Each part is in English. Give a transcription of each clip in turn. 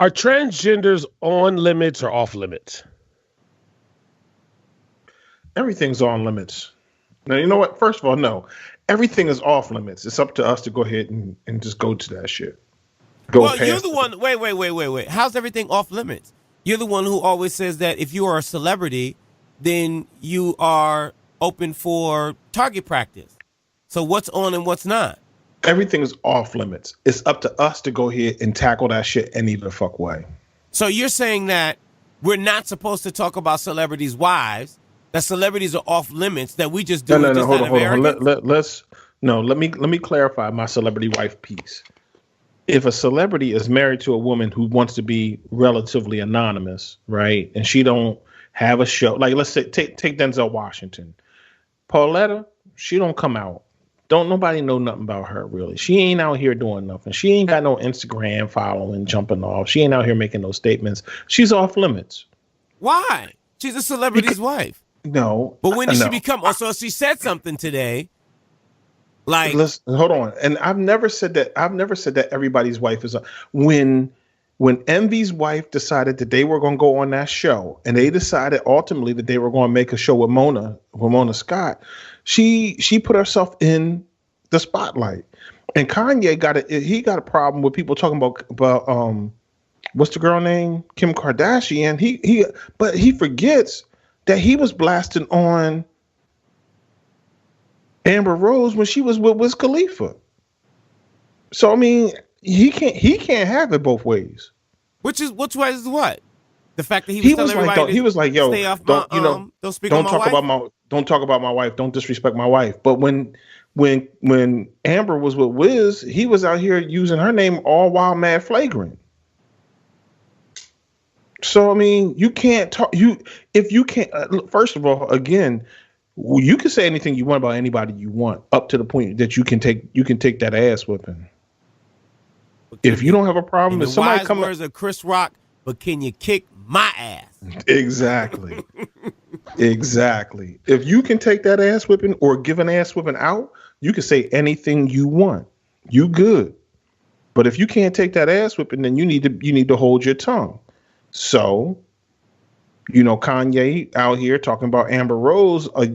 Are transgenders on limits or off limits? Everything's on limits. Now, you know what? First of all, no. Everything is off limits. It's up to us to go ahead and just go to that shit. Go Well, you're past the one. Wait. How's everything off limits? You're the one who always says that if you are a celebrity, then you are open for target practice. So what's on and what's not? Everything is off limits. It's up to us to go ahead and tackle that shit any the fuck way. So you're saying that we're not supposed to talk about celebrities' wives, that celebrities are off limits, that we just do it just hold out on, of hold on. arrogance? Let me clarify my celebrity wife piece. If a celebrity is married to a woman who wants to be relatively anonymous, right, and she don't have a show, like let's say take Denzel Washington, Pauletta, she don't come out. Don't nobody know nothing about her really. She ain't out here doing nothing. She ain't got no Instagram following, jumping off. She ain't out here making no statements. She's off limits. Why? She's a celebrity's wife. No, But when did no. she become? Oh, so she said something today. Like, Listen, hold on. And I've never said that. I've never said that everybody's wife is when Envy's wife decided that they were going to go on that show, and they decided ultimately that they were going to make a show with Mona Scott. She put herself in the spotlight, and Kanye got a problem with people talking about what's the girl name, Kim Kardashian. But he forgets that he was blasting on Amber Rose when she was with Wiz Khalifa. So I mean, he can't have it both ways. which way is what? The fact that he was telling everybody he was like, yo, stay off don't don't speak on my wife. Don't talk about my wife. Don't disrespect my wife. But when Amber was with Wiz, he was out here using her name all while mad flagrant. So I mean, you can't talk. If you can't. First of all, again, you can say anything you want about anybody you want, up to the point that you can take that ass whipping. If you don't have a problem, if somebody wise words of Chris Rock, but can you kick my ass? Exactly. Exactly. If you can take that ass whipping or give an ass whipping out, you can say anything you want. You good. But if you can't take that ass whipping, then you need to hold your tongue. So, Kanye out here talking about Amber Rose, a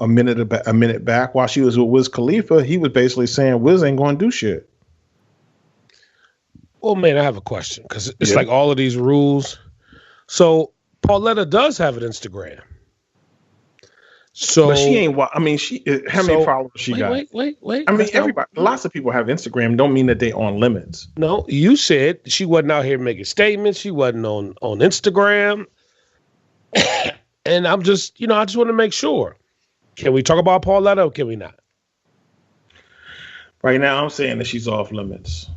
minute back while she was with Wiz Khalifa, he was basically saying Wiz ain't going to do shit. Well, man, I have a question because it's like all of these rules. So Pauletta does have an Instagram. So but she ain't. I mean, how many followers she got? Wait. I mean, lots of people have Instagram. Don't mean that they on limits. No, you said she wasn't out here making statements. She wasn't on Instagram. And I'm just, I just want to make sure. Can we talk about Pauletta or can we not? Right now, I'm saying that she's off limits.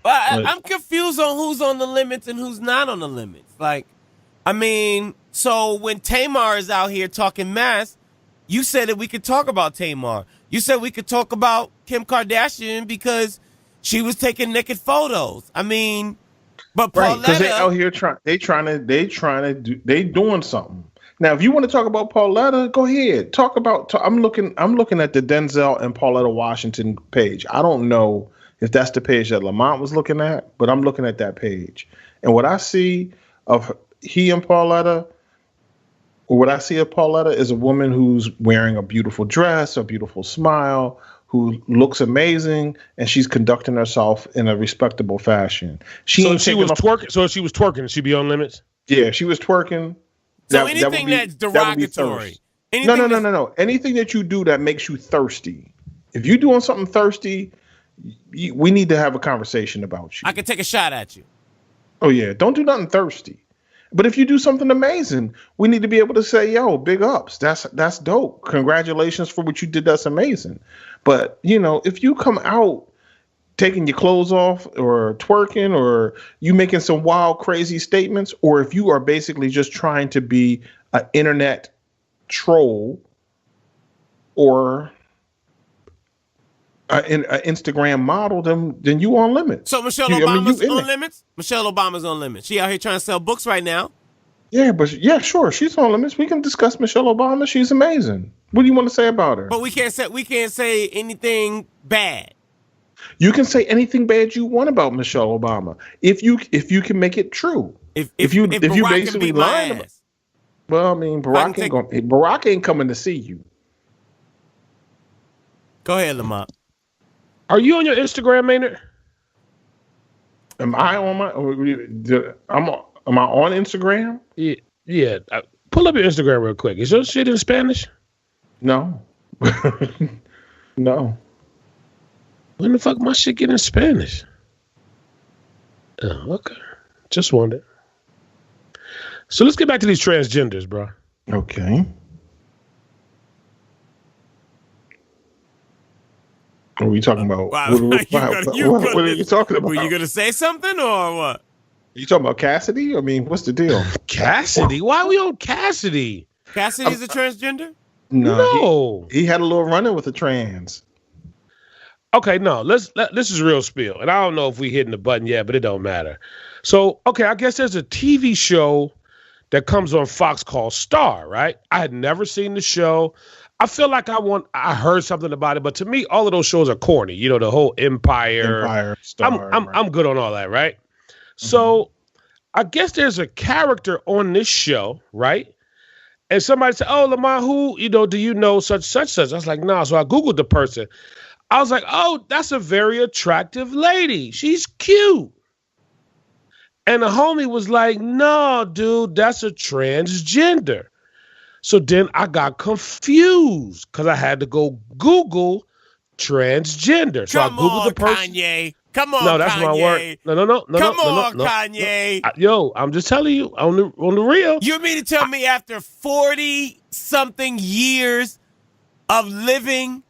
But I'm confused on who's on the limits and who's not on the limits. Like, I mean, so when Tamar is out here talking mess, you said that we could talk about Tamar. You said we could talk about Kim Kardashian because she was taking naked photos. I mean, but Pauletta, because they out here they doing something. Now, if you want to talk about Pauletta, go ahead. I'm looking at the Denzel and Pauletta Washington page. I don't know if that's the page that Lamont was looking at, but I'm looking at that page. And what I see of he and Pauletta, or what I see of Pauletta is a woman who's wearing a beautiful dress, a beautiful smile, who looks amazing, and she's conducting herself in a respectable fashion. She was twerking. So she was twerking. She be on limits? Yeah, she was twerking. So anything that's derogatory. No. Anything that you do that makes you thirsty. If you're doing something thirsty, we need to have a conversation about you. I can take a shot at you. Oh yeah, don't do nothing thirsty. But if you do something amazing, we need to be able to say, yo, big ups. That's dope. Congratulations for what you did. That's amazing. But, if you come out taking your clothes off or twerking or you making some wild, crazy statements, or if you are basically just trying to be an internet troll or an Instagram model, then you on limits. So Michelle Obama's on limits? Michelle Obama's on limits. She out here trying to sell books right now. Yeah, sure. She's on limits. We can discuss Michelle Obama. She's amazing. What do you want to say about her? But we can't say anything bad. You can say anything bad you want about Michelle Obama if you can make it true. If you basically lying about. Well, I mean, Barack ain't coming to see you. Go ahead, Lamont. Are you on your Instagram, Maynard? Am I on my? Am I on Instagram? Yeah. Pull up your Instagram real quick. Is your shit in Spanish? No. No. When the fuck my shit get in Spanish? Oh, okay. Just wondered. So let's get back to these transgenders, bro. Okay. What are we talking about? Wow. What are you talking about? Were you going to say something or what? Are you talking about Cassidy? I mean, what's the deal? Cassidy? Why are we on Cassidy? Cassidy's a transgender? No. He had a little run-in with a trans. Okay, no. This is real spiel. And I don't know if we hitting the button yet, but it don't matter. So, okay, I guess there's a TV show that comes on Fox called Star, right? I had never seen the show. I feel like I heard something about it, but to me, all of those shows are corny. You know, the whole Empire, Star. I'm good on all that, right? Mm-hmm. So I guess there's a character on this show, right? And somebody said, "Oh, Lamont, who, do you know such?" I was like, "Nah." So I Googled the person. I was like, "Oh, that's a very attractive lady. She's cute." And the homie was like, "No, dude, that's a transgender." So then I got confused because I had to go Google transgender. So I Googled the person. Kanye. Come on, no, that's Kanye. my word. No. Come on, Kanye. Yo, I'm just telling you on the real. You mean to tell me after 40-something years of living,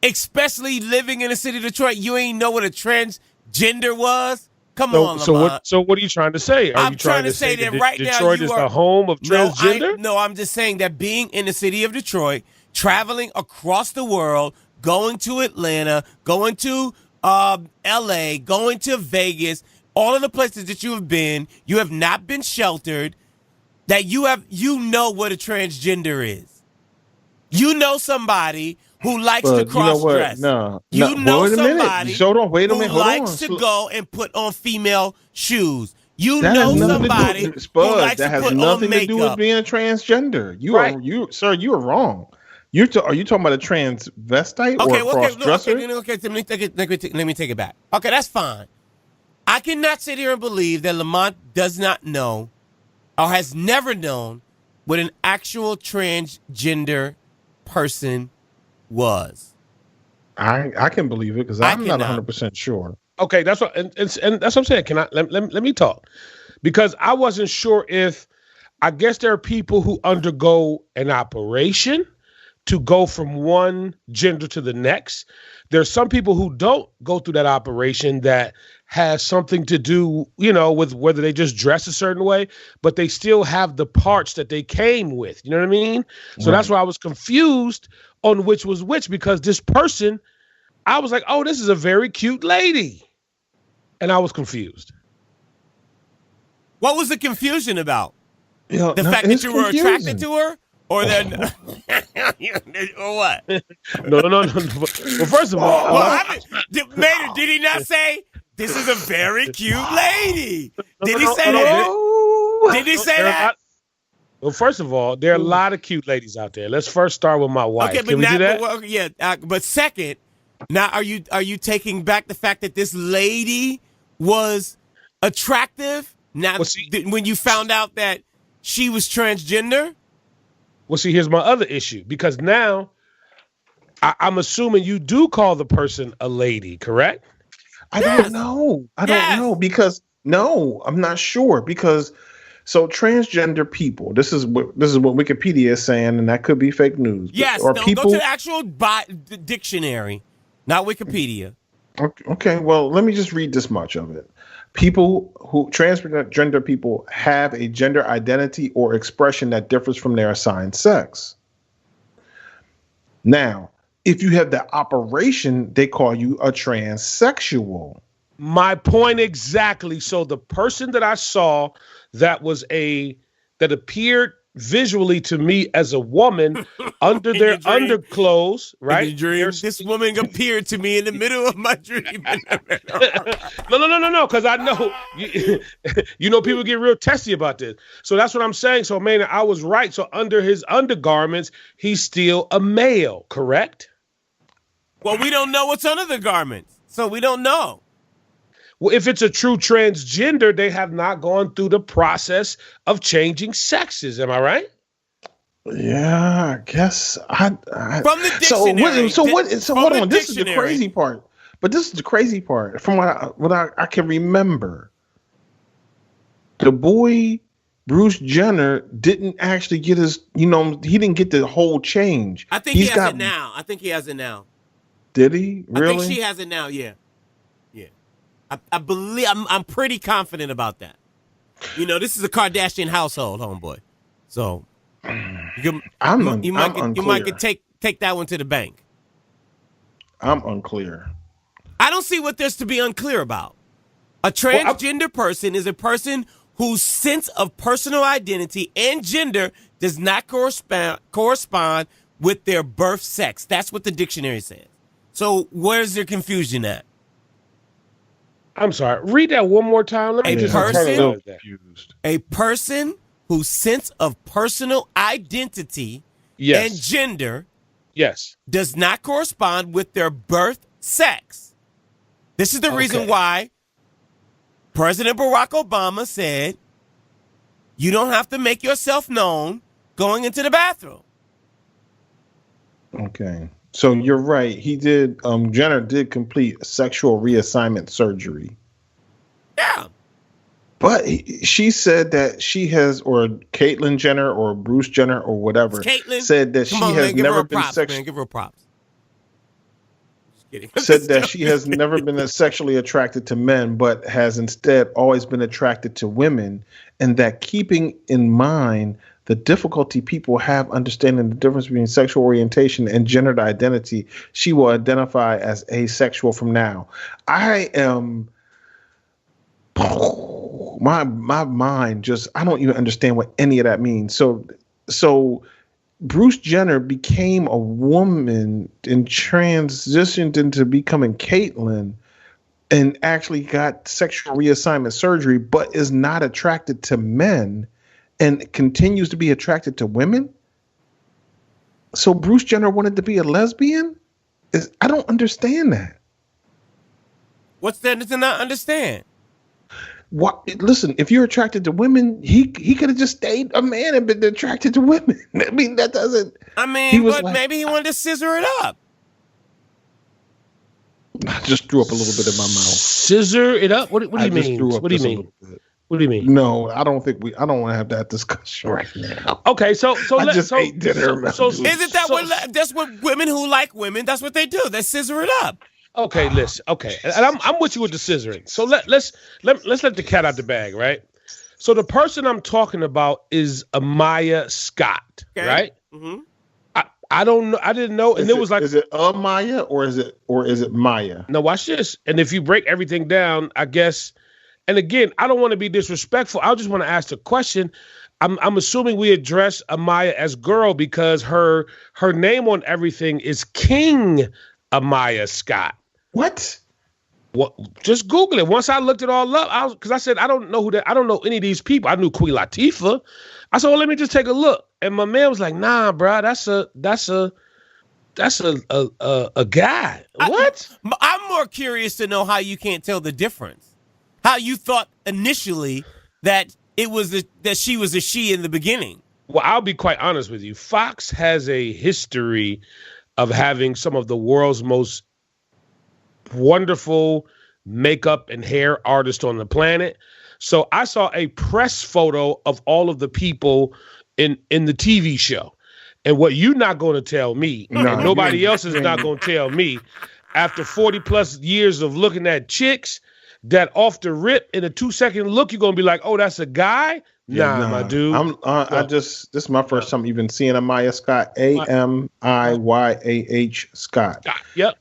especially living in the city of Detroit, you ain't know what a transgender was? Come on, Lamont. So what are you trying to say? I'm trying to say that right now Detroit is the home of transgender? No, I'm just saying that being in the city of Detroit, traveling across the world, going to Atlanta, going to L.A., going to Vegas, all of the places that you have been, you have not been sheltered, that you know what a transgender is. You know somebody who likes to cross-dress. You know somebody who likes to go and put on female shoes. You know somebody who likes to put on makeup. That has nothing to do with being a transgender. Sir, you are wrong. Are you talking about a transvestite or a cross-dresser? Let me take it back. Okay, that's fine. I cannot sit here and believe that Lamont does not know or has never known what an actual transgender person was. I can believe it because I'm not 100% sure. Okay, that's what and that's what I'm saying. Let me talk, because I wasn't sure if, I guess there are people who undergo an operation to go from one gender to the next. There's some people who don't go through that operation that has something to do, with whether they just dress a certain way, but they still have the parts that they came with. You know what I mean? So That's why I was confused on which was which, because this person, I was like, oh, this is a very cute lady. And I was confused. What was the confusion about? The fact that you were attracted to her? Or then, or what? No. Well, first of all, Maynard, did he not say this is a very cute lady? Did he say that? Did he say that? Well, first of all, there are a lot of cute ladies out there. Let's first start with my wife. Okay, Can we do that? But second, now are you taking back the fact that this lady was attractive? Now, when you found out that she was transgender. Well, see, here's my other issue, because now I'm assuming you do call the person a lady, correct? I don't know because I'm not sure, because so transgender people, this is what Wikipedia is saying, and that could be fake news. Yes, go to the actual dictionary, not Wikipedia. Okay, well, let me just read this much of it. Transgender people have a gender identity or expression that differs from their assigned sex. Now, if you have the operation, they call you a transsexual. My point exactly. So the person that I saw that appeared visually to me as a woman under their underclothes, right? In your dream, this woman appeared to me in the middle of my dream. No, because I know you know people get real testy about this. So that's what I'm saying. So man, I was right. So under his undergarments, he's still a male, correct? Well, we don't know what's under the garments, so we don't know. Well, if it's a true transgender, they have not gone through the process of changing sexes. Am I right? Yeah, I guess. From the dictionary. So hold on. This is the crazy part. But this is the crazy part. From what I can remember, the boy Bruce Jenner didn't actually get his. He didn't get the whole change. I think he has it now. Did he really? I think she has it now. Yeah. I believe I'm pretty confident about that. This is a Kardashian household, homeboy. So you might take that one to the bank. I'm unclear. I don't see what there's to be unclear about. A transgender person is a person whose sense of personal identity and gender does not correspond with their birth sex. That's what the dictionary says. So where's their confusion at? I'm sorry. Read that one more time. Let me a person whose sense of personal identity and gender does not correspond with their birth sex. This is the reason why President Barack Obama said, you don't have to make yourself known going into the bathroom. Okay. So you're right. He did. Jenner did complete sexual reassignment surgery. Yeah. But she said that she has, or Caitlyn Jenner or Bruce Jenner or whatever, said that she has never been sexually. Give her props. Said that she has never been sexually attracted to men, but has instead always been attracted to women, and that keeping in mind the difficulty people have understanding the difference between sexual orientation and gendered identity, she will identify as asexual from now. I am, my mind just, I don't even understand what any of that means. So Bruce Jenner became a woman and transitioned into becoming Caitlyn and actually got sexual reassignment surgery, but is not attracted to men and continues to be attracted to women. So Bruce Jenner wanted to be a lesbian? I don't understand that. What's there to not understand? What? Listen, if you're attracted to women, he could have just stayed a man and been attracted to women. I mean, that doesn't. I mean, but maybe he wanted to scissor it up. I just threw up a little bit in my mouth. Scissor it up? What do you mean? What do you mean? What do you mean? No, I don't want to have that discussion right now. Okay, so I just ate dinner. Isn't that that's what women who like women? That's what they do. They scissor it up. Okay, listen. Okay, and I'm with you with the scissoring. So let's let the cat out the bag, right? So the person I'm talking about is Amaya Scott, right? Mm-hmm. I don't know. I didn't know, and it was like, is it Amaya or is it Maya? No, watch this. And if you break everything down, I guess. And again, I don't want to be disrespectful. I just want to ask the question. I'm assuming we address Amaya as girl because her name on everything is King Amaya Scott. What? Just Google it. Once I looked it all up, because I said I don't know any of these people. I knew Queen Latifah. I said, well, let me just take a look. And my man was like, nah, bro, that's a guy. What? I'm more curious to know how you can't tell the difference. How you thought initially that that she was a she in the beginning. Well, I'll be quite honest with you. Fox has a history of having some of the world's most wonderful makeup and hair artists on the planet. So I saw a press photo of all of the people in the TV show. And what you're not going to tell me, and nobody else is not going to tell me, after 40 plus years of looking at chicks, that off the rip in a 2-second look, you're going to be like, oh, that's a guy? Nah, my dude. This is my first time even seeing Amaya Scott, Amiyah Scott. Yep.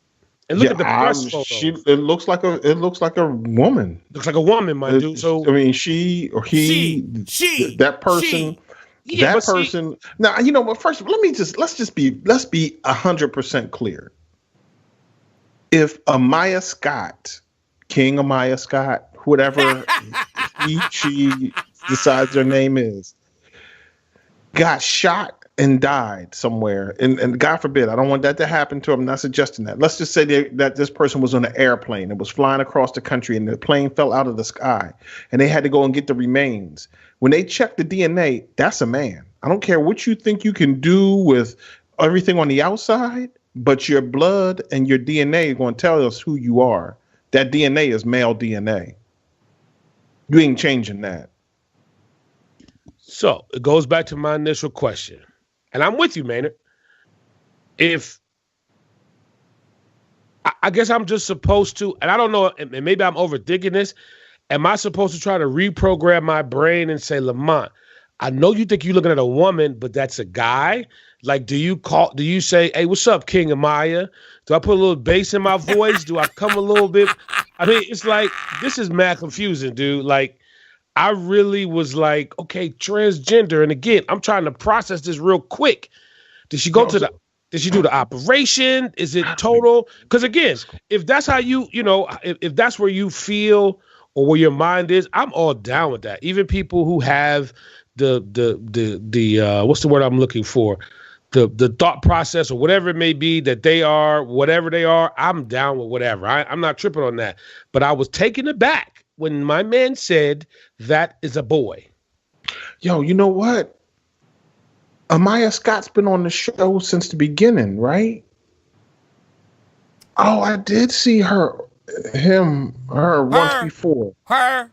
And look at the press photo. It looks like a woman. Looks like a woman, my dude. So I mean, she or he, that person, Yeah, that person. Now, you know what? First, let's be 100% clear. If Amaya Scott, King Amaya Scott, whatever she decides her name is, got shot and died somewhere, and God forbid, I don't want that to happen to him. I'm not suggesting that. Let's just say that this person was on an airplane and was flying across the country, and the plane fell out of the sky, and they had to go and get the remains. When they check the DNA, that's a man. I don't care what you think you can do with everything on the outside, but your blood and your DNA are going to tell us who you are. That DNA is male DNA. You ain't changing that. So it goes back to my initial question. And I'm with you, Maynard. If I guess I'm just supposed to, and I don't know, and maybe I'm overthinking this. Am I supposed to try to reprogram my brain and say, Lamont, I know you think you're looking at a woman, but that's a guy? Like, do you say, hey, what's up, King Amaya? Do I put a little bass in my voice? Do I come a little bit? I mean, it's like, this is mad confusing, dude. Like, I really was like, okay, transgender. And again, I'm trying to process this real quick. Did she go did she do the operation? Is it total? Because again, if that's how if that's where you feel or where your mind is, I'm all down with that. Even people who have the what's the word I'm looking for? The thought process or whatever it may be that they are, whatever they are, I'm down with whatever. I'm not tripping on that. But I was taken aback when my man said that is a boy. Yo, you know what? Amaya Scott's been on the show since the beginning, right? Oh, I did see her once before. Her.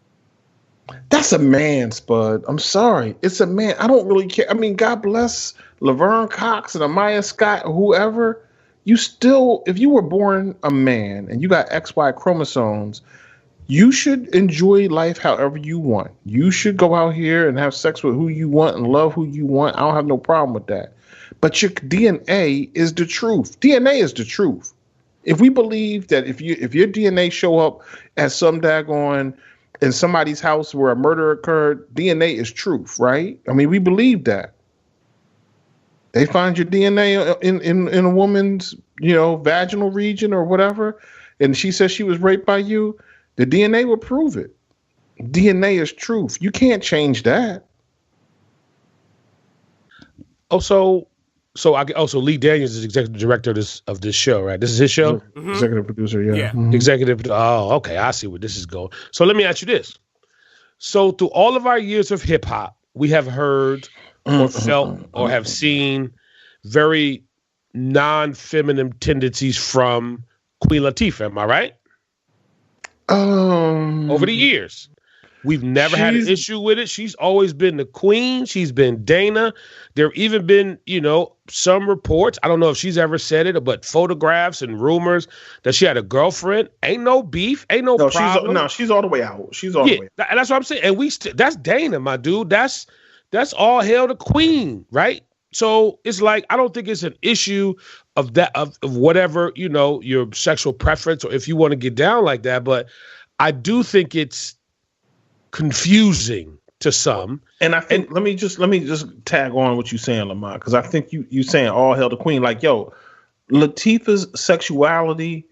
That's a man, Spud. I'm sorry. It's a man. I don't really care. I mean, God bless Laverne Cox and Amaya Scott, whoever. You still, if you were born a man and you got XY chromosomes, you should enjoy life however you want. You should go out here and have sex with who you want and love who you want. I don't have no problem with that. But your DNA is the truth. DNA is the truth. If we believe that if your DNA show up at some daggone in somebody's house where a murder occurred, DNA is truth, right? I mean, we believe that. They find your DNA in a woman's, vaginal region or whatever, and she says she was raped by you. The DNA will prove it. DNA is truth. You can't change that. So Lee Daniels is executive director of this show, right? This is his show? Mm-hmm. Executive producer, yeah. Mm-hmm. Executive. Oh, okay. I see where this is going. So let me ask you this. So through all of our years of hip hop, we have heard or felt or have seen very non-feminine tendencies from Queen Latifah. Am I right? Over the years, we've never had an issue with it. She's always been the queen. She's been Dana. There have even been, some reports. I don't know if she's ever said it, but photographs and rumors that she had a girlfriend. Ain't no beef. Ain't no problem. She's all the way out. She's all the way out. That's what I'm saying. And that's Dana, my dude. That's all hail the queen, right? So it's like, I don't think it's an issue of that, of whatever, your sexual preference, or if you want to get down like that. But I do think it's confusing to some. And I think, let me just tag on what you're saying, Lamont, because I think you saying all hail the queen. Like, yo, Latifah's sexuality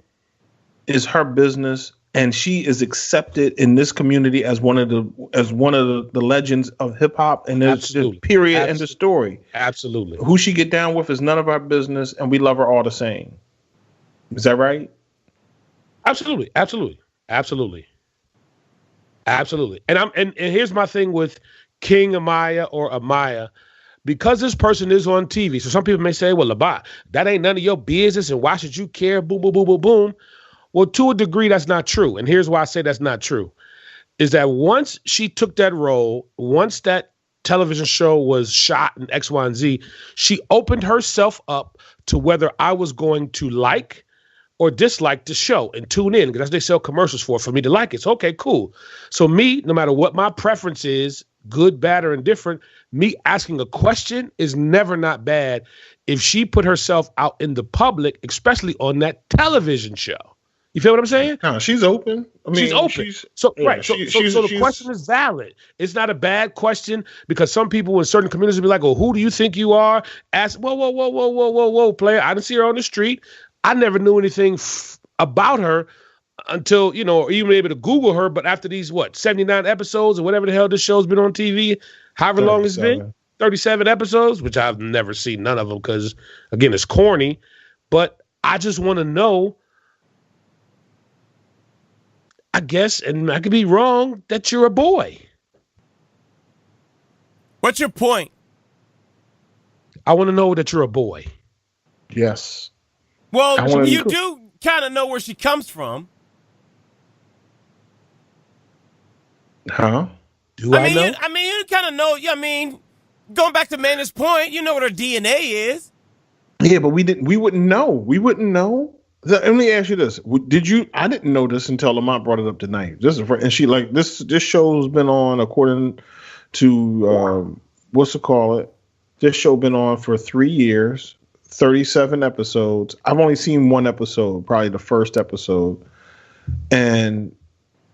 is her business, and she is accepted in this community as one of the legends of hip hop, and there's period in the story. Absolutely. Who she get down with is none of our business, and we love her all the same. Is that right? Absolutely. And here's my thing with King Amaya or Amaya, because this person is on TV. So some people may say, well, that ain't none of your business, and why should you care? Boom, boom, boom, boom, boom. Well, to a degree, that's not true. And here's why I say that's not true, is that once she took that role, once that television show was shot in X, Y, and Z, she opened herself up to whether I was going to like or dislike the show and tune in, because that's what they sell commercials for me to like it. So, okay, cool. So me, no matter what my preference is, good, bad, or indifferent, me asking a question is never not bad if she put herself out in the public, especially on that television show. You feel what I'm saying? No, she's open. I mean, she's open. So the question is valid. It's not a bad question because some people in certain communities will be like, "Oh, who do you think you are?" Ask, whoa, player. I didn't see her on the street. I never knew anything about her until, or even able to Google her. But after these 79 episodes or whatever the hell this show's been on TV, however long it's been, 37 episodes, which I've never seen none of them because again it's corny. But I just want to know. I guess, and I could be wrong, that you're a boy. What's your point? I want to know that you're a boy. Yes. Well, you do kind of know where she comes from. Huh? I know? You kind of know. I mean, going back to Maynard's point, you know what her DNA is. Yeah, but we wouldn't know. We wouldn't know. Let me ask you this: I didn't know this until Lamont brought it up tonight. And she like this. This show's been on according to This show been on for 3 years, 37 episodes. I've only seen one episode, probably the first episode, and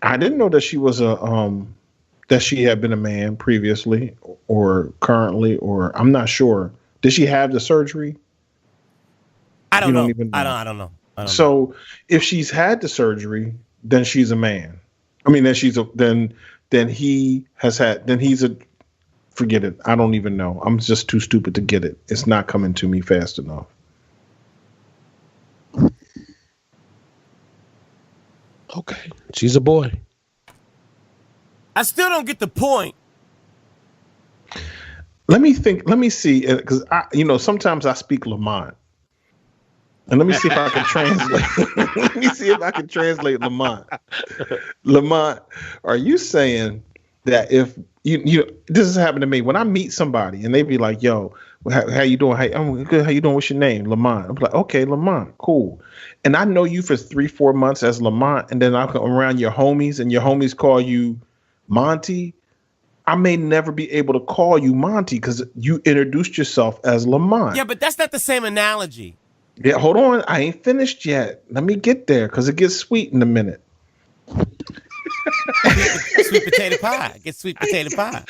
I didn't know that she was that she had been a man previously or currently, or I'm not sure. Did she have the surgery? I don't know. I don't know. So if she's had the surgery, then she's a man. I mean, then he's a, forget it. I don't even know. I'm just too stupid to get it. It's not coming to me fast enough. Okay. She's a boy. I still don't get the point. Let me see. Because sometimes I speak Lamont. And let me see if I can translate. Let me see if I can translate Lamont. Lamont, are you saying that if you this has happened to me when I meet somebody and they be like, "Yo, how you doing? I'm good. How you doing? What's your name?" Lamont. I'm like, "Okay, Lamont, cool." And I know you for 3-4 months as Lamont, and then I come around your homies, and your homies call you Monty. I may never be able to call you Monty because you introduced yourself as Lamont. Yeah, but that's not the same analogy. Yeah, hold on. I ain't finished yet. Let me get there because it gets sweet in a minute. Sweet potato pie. Get sweet potato pie.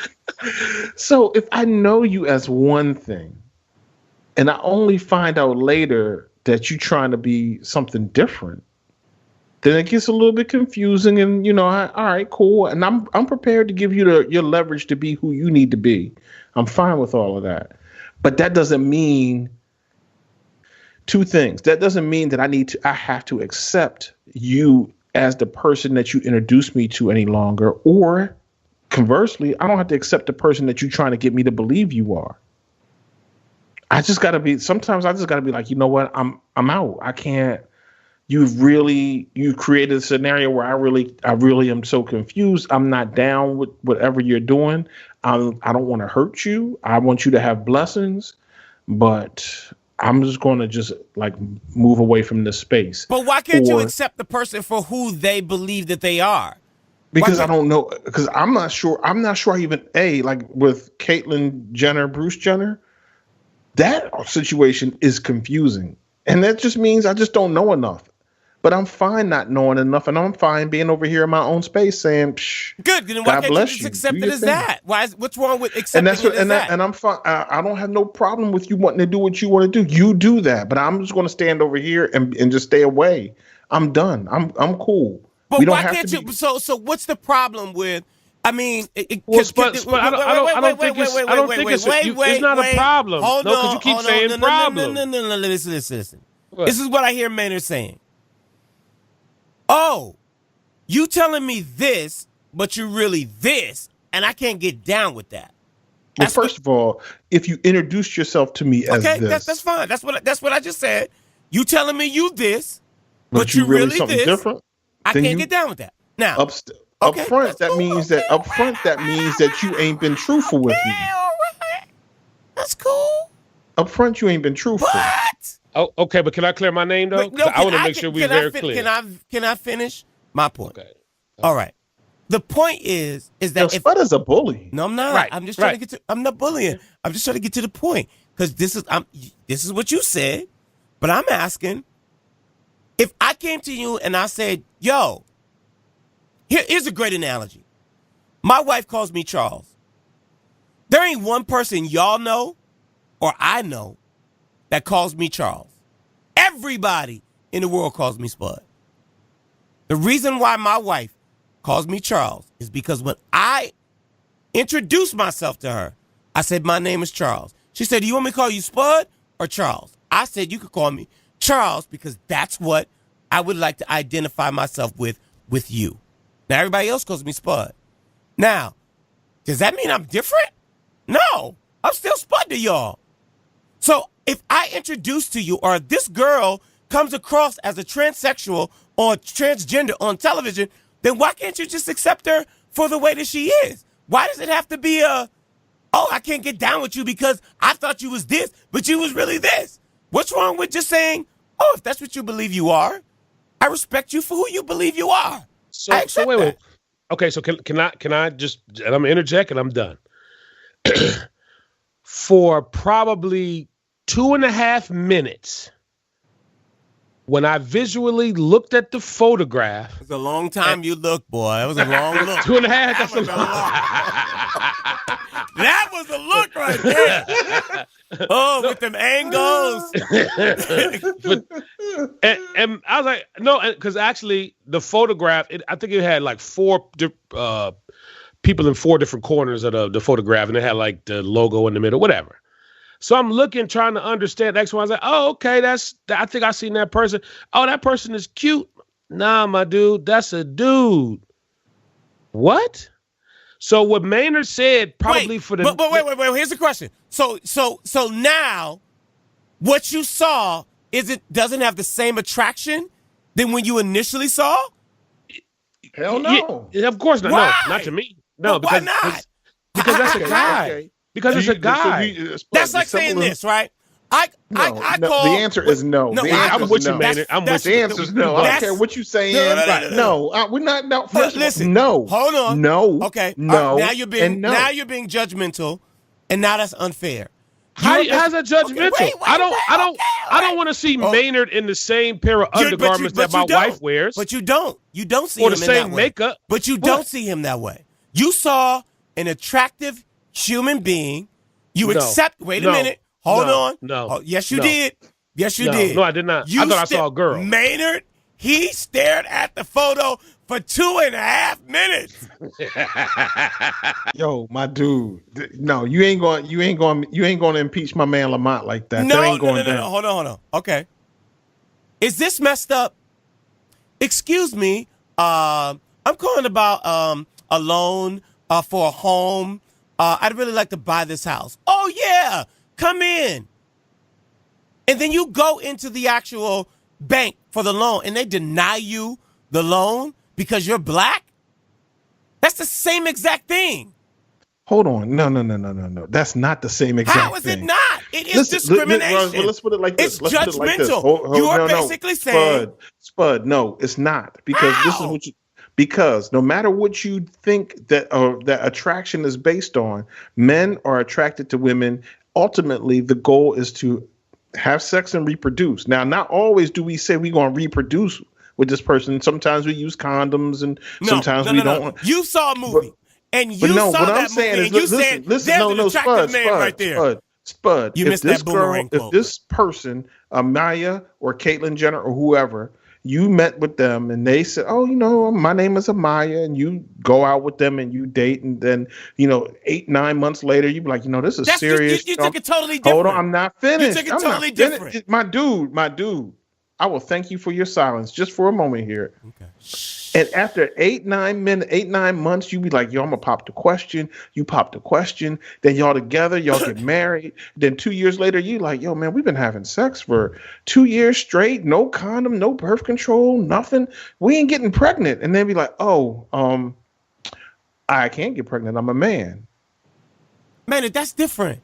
So if I know you as one thing and I only find out later that you're trying to be something different, then it gets a little bit confusing and, all right, cool. And I'm prepared to give you your leverage to be who you need to be. I'm fine with all of that. But that doesn't mean two things. That doesn't mean that I have to accept you as the person that you introduced me to any longer, or conversely, I don't have to accept the person that you're trying to get me to believe you are. Sometimes I just gotta be like, you know what? I'm out. I can't. You created a scenario where I really am so confused. I'm not down with whatever you're doing. I don't want to hurt you. I want you to have blessings, but I'm just going to move away from this space. But why can't you accept the person for who they believe that they are? Because I don't know. Because I'm not sure. I'm not sure even with Caitlyn Jenner, Bruce Jenner, that situation is confusing, and that just means I just don't know enough. But I'm fine not knowing enough, and I'm fine being over here in my own space saying, "Psh, good." Then why can't you just accept it as that? What's wrong with accepting it as that? And I'm fine. I don't have no problem with you wanting to do what you want to do. You do that, but I'm just going to stand over here and just stay away. I'm done. I'm cool. But we don't why can't you? So what's the problem with? I mean, I don't think it's not a problem. Hold on, because you keep saying problem. No. Listen. This is what I hear Maynard saying. Oh, you telling me this, but you're really this, and I can't get down with that. Well, first of all, if you introduced yourself to me as this, that's fine. That's what I just said. You telling me you this, but you really something this. Different. I can't get down with that. Now, up front, that means that you ain't been truthful with me. All right. That's cool. Up front, you ain't been truthful. What? Oh, okay, but can I clear my name though? I want to make sure we're very clear. Can I finish my point? Okay. All right. The point is that Spud is a bully. No, I'm not. Right. I'm just trying to get to. I'm not bullying. I'm just trying to get to the point because this is what you said, but I'm asking. If I came to you and I said, yo, here's a great analogy. My wife calls me Charles. There ain't one person y'all know or I know that calls me Charles. Everybody in the world calls me Spud. The reason why my wife calls me Charles is because when I introduced myself to her, I said, my name is Charles. She said, do you want me to call you Spud or Charles? I said, you could call me Charles because that's what I would like to identify myself with you. Now, everybody else calls me Spud. Now, does that mean I'm different? No, I'm still Spud to y'all. So if I introduce to you, or this girl comes across as a transsexual or transgender on television, then why can't you just accept her for the way that she is? Why does it have to be I can't get down with you because I thought you was this, but you was really this? What's wrong with just saying, if that's what you believe you are, I respect you for who you believe you are. So wait. Okay, so can I just, and I'm gonna interject and I'm done. For probably 2.5 minutes, when I visually looked at the photograph. It was a long time you looked, boy. It was a long look. 2.5, that's a long. That was a look right there. With them angles. and I was like, no, because actually the photograph, I think it had like 4 people in 4 different corners of the photograph, and it had like the logo in the middle, whatever. So I'm looking, trying to understand X, Y. I was like, okay, I think I seen that person. Oh, that person is cute. Nah, my dude, that's a dude. What? So what Maynard said probably for the... But wait. Here's the question. So now what you saw, doesn't have the same attraction than when you initially saw? Hell no. Yeah, of course not. Why? No, not to me. No, why not? Because that's a guy. Okay. Because it's a guy. That's like saying this, right? The answer is no. I'm with you, Maynard. The answer is no. I don't care what you saying. No. We're not. No. First, listen. No. Hold on. No. Okay. No. Now you're being judgmental, and now that's unfair. How's that judgmental? Okay, I don't want to see Maynard in the same pair of undergarments that my wife wears. But you don't. You don't see him in that way. Or the same makeup. But you don't see him that way. You saw an attractive human being. You accept. Wait a minute. Hold on. No. Yes, you did. Yes, you did. No, I did not. I thought I saw a girl. Maynard, he stared at the photo for 2.5 minutes. Yo, my dude. No, you ain't going to impeach my man Lamont like that. No, that ain't going down. No. Hold on. Okay. Is this messed up? Excuse me. I'm calling about a loan for a home. I'd really like to buy this house. Oh yeah. Come in. And then you go into the actual bank for the loan and they deny you the loan because you're black? That's the same exact thing. Hold on. No. That's not the same exact thing. How is it not? It is discrimination. Let's put it like this. It's judgmental. You are basically saying... Spud, no, it's not. Because this is what you... Because no matter what you think that attraction is based on, men are attracted to women. Ultimately, the goal is to have sex and reproduce. Now, not always do we say we're going to reproduce with this person. Sometimes we use condoms, and sometimes we don't. You saw a movie, and you saw that movie, and you said, there's an attractive man right there. Spud, you missed that boomerang quote. If this person, Maya or Caitlyn Jenner or whoever, you met with them and they said, oh, my name is Amaya, and you go out with them and you date, and then, 8-9 months later, you be like, this is serious. You took it totally different. Hold on, I'm not finished. You took it totally different. My dude, I will thank you for your silence just for a moment here. Okay. And after 8-9 months, you be like, yo, I'm gonna pop the question. You pop the question. Then y'all together, y'all get married. Then 2 years later, you like, yo, man, we've been having sex for 2 years straight. No condom, no birth control, nothing. We ain't getting pregnant. And then be like, I can't get pregnant. I'm a man. Man, that's different.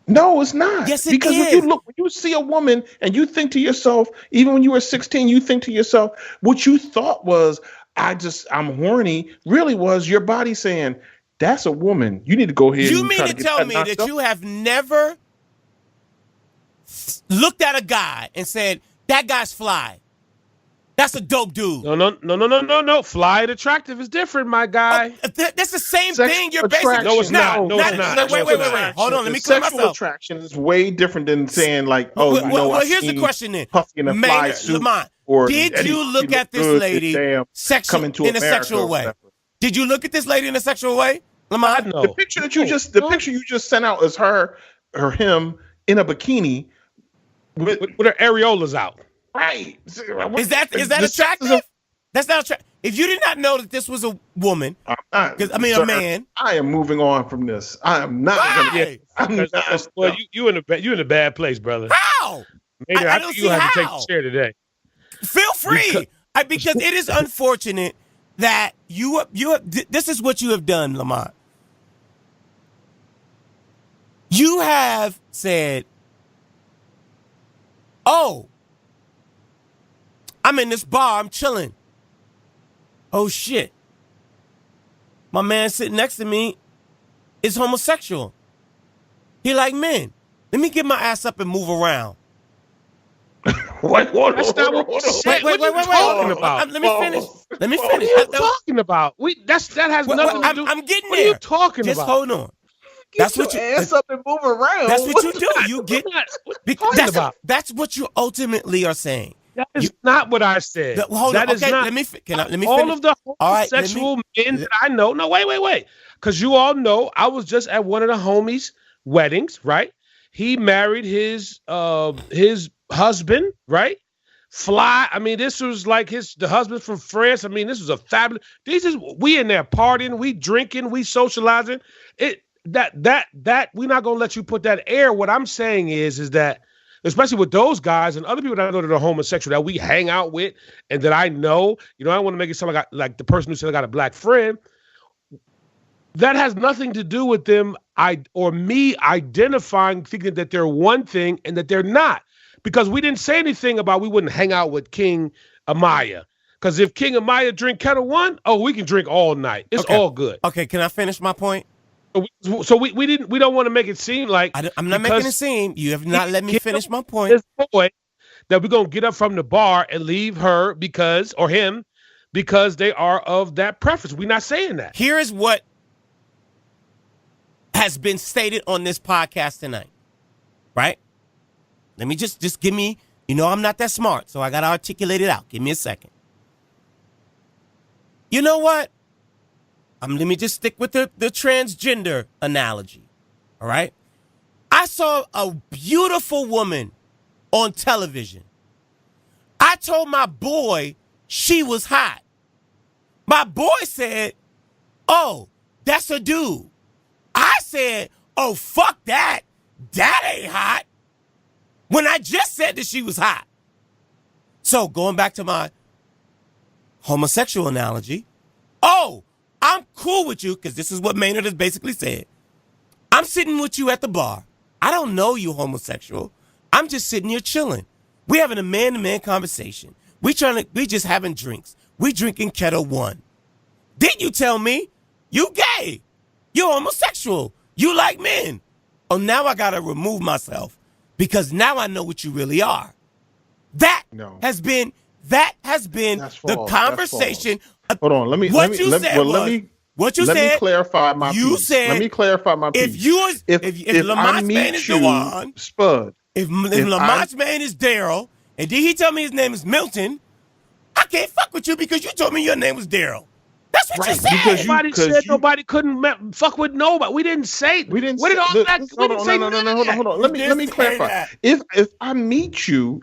No, it's not. Yes, it because is. When you see a woman and you think to yourself, even when you were 16, you think to yourself, what you thought was, I'm horny, really was your body saying, that's a woman. You need to go ahead. You mean to tell me that you have never looked at a guy and said, that guy's fly? That's a dope dude. No. Fly and attractive is different, my guy. That's the same thing. You're basically no, it's not. No, it's not. Wait. Hold on. Let me clear myself. Sexual attraction is way different than saying like, oh, well, here's the question then. Puffy in a fly suit. Lamont, did you look at this lady in a sexual way? Did you look at this lady in a sexual way, Lamont? No. The picture you just sent out is her or him in a bikini with her areolas out. Right. Is that attractive? That's not attractive. If you did not know that this was a woman, a man. I am moving on from this. I am not. Well, you in a bad place, brother. How? Maybe I think you have to take the chair today. Feel free, because it is unfortunate that you this is what you have done, Lamont. You have said, "Oh, I'm in this bar, I'm chilling. Oh shit. My man sitting next to me is homosexual. He like men. Let me get my ass up and move around." What? That's not what you said. What are you talking about? Let me finish. What are you talking about? That has nothing to do. I'm getting there. What are you talking about? Just hold on. That's what you ass up and move around. That's what you do. You get. That's what you ultimately are saying. That is not what I said. Hold on. Okay, let me finish. All of the homosexual men that I know. No, wait. Because you all know I was just at one of the homies' weddings, right? He married his husband, right? Fly. I mean, this was like the husband from France. I mean, this was a fabulous. We in there partying, we drinking, we socializing. That we're not gonna let you put that air. What I'm saying is that, especially with those guys and other people that I know that are homosexual that we hang out with and that I know, I don't want to make it sound like the person who said I got a black friend. That has nothing to do with them or me identifying, thinking that they're one thing and that they're not. Because we didn't say anything about we wouldn't hang out with King Amaya. Because if King Amaya drink Kettle One, we can drink all night. It's all good. Okay, can I finish my point? So we don't want to make it seem like I'm not making it seem. You have not let me finish my point. This boy that we're gonna get up from the bar and leave her or him because they are of that preference. We're not saying that. Here is what has been stated on this podcast tonight. Right? Let me just give me, I'm not that smart, so I gotta articulate it out. Give me a second. You know what? Let me just stick with the transgender analogy. All right? I saw a beautiful woman on television. I told my boy she was hot. My boy said, "Oh, that's a dude." I said, "Oh, fuck that. That ain't hot." When I just said that she was hot. So going back to my homosexual analogy, I'm cool with you, because this is what Maynard has basically said. I'm sitting with you at the bar. I don't know you homosexual. I'm just sitting here chilling. We having a man-to-man conversation. We just having drinks. We drinking Kettle One. Then you tell me you gay. You homosexual. You like men. Oh, now I gotta remove myself because now I know what you really are. That has been the conversation. Hold on, let me clarify my piece. Let me clarify my piece. If Lamont's man is Dewan, Spud. If Lamont's man is Daryl, and then he tell me his name is Milton, I can't fuck with you because you told me your name was Daryl. That's what you said. Nobody said nobody couldn't fuck with nobody. We didn't say. We didn't. What did all that? Hold on. Hold on. Let me clarify. If I meet you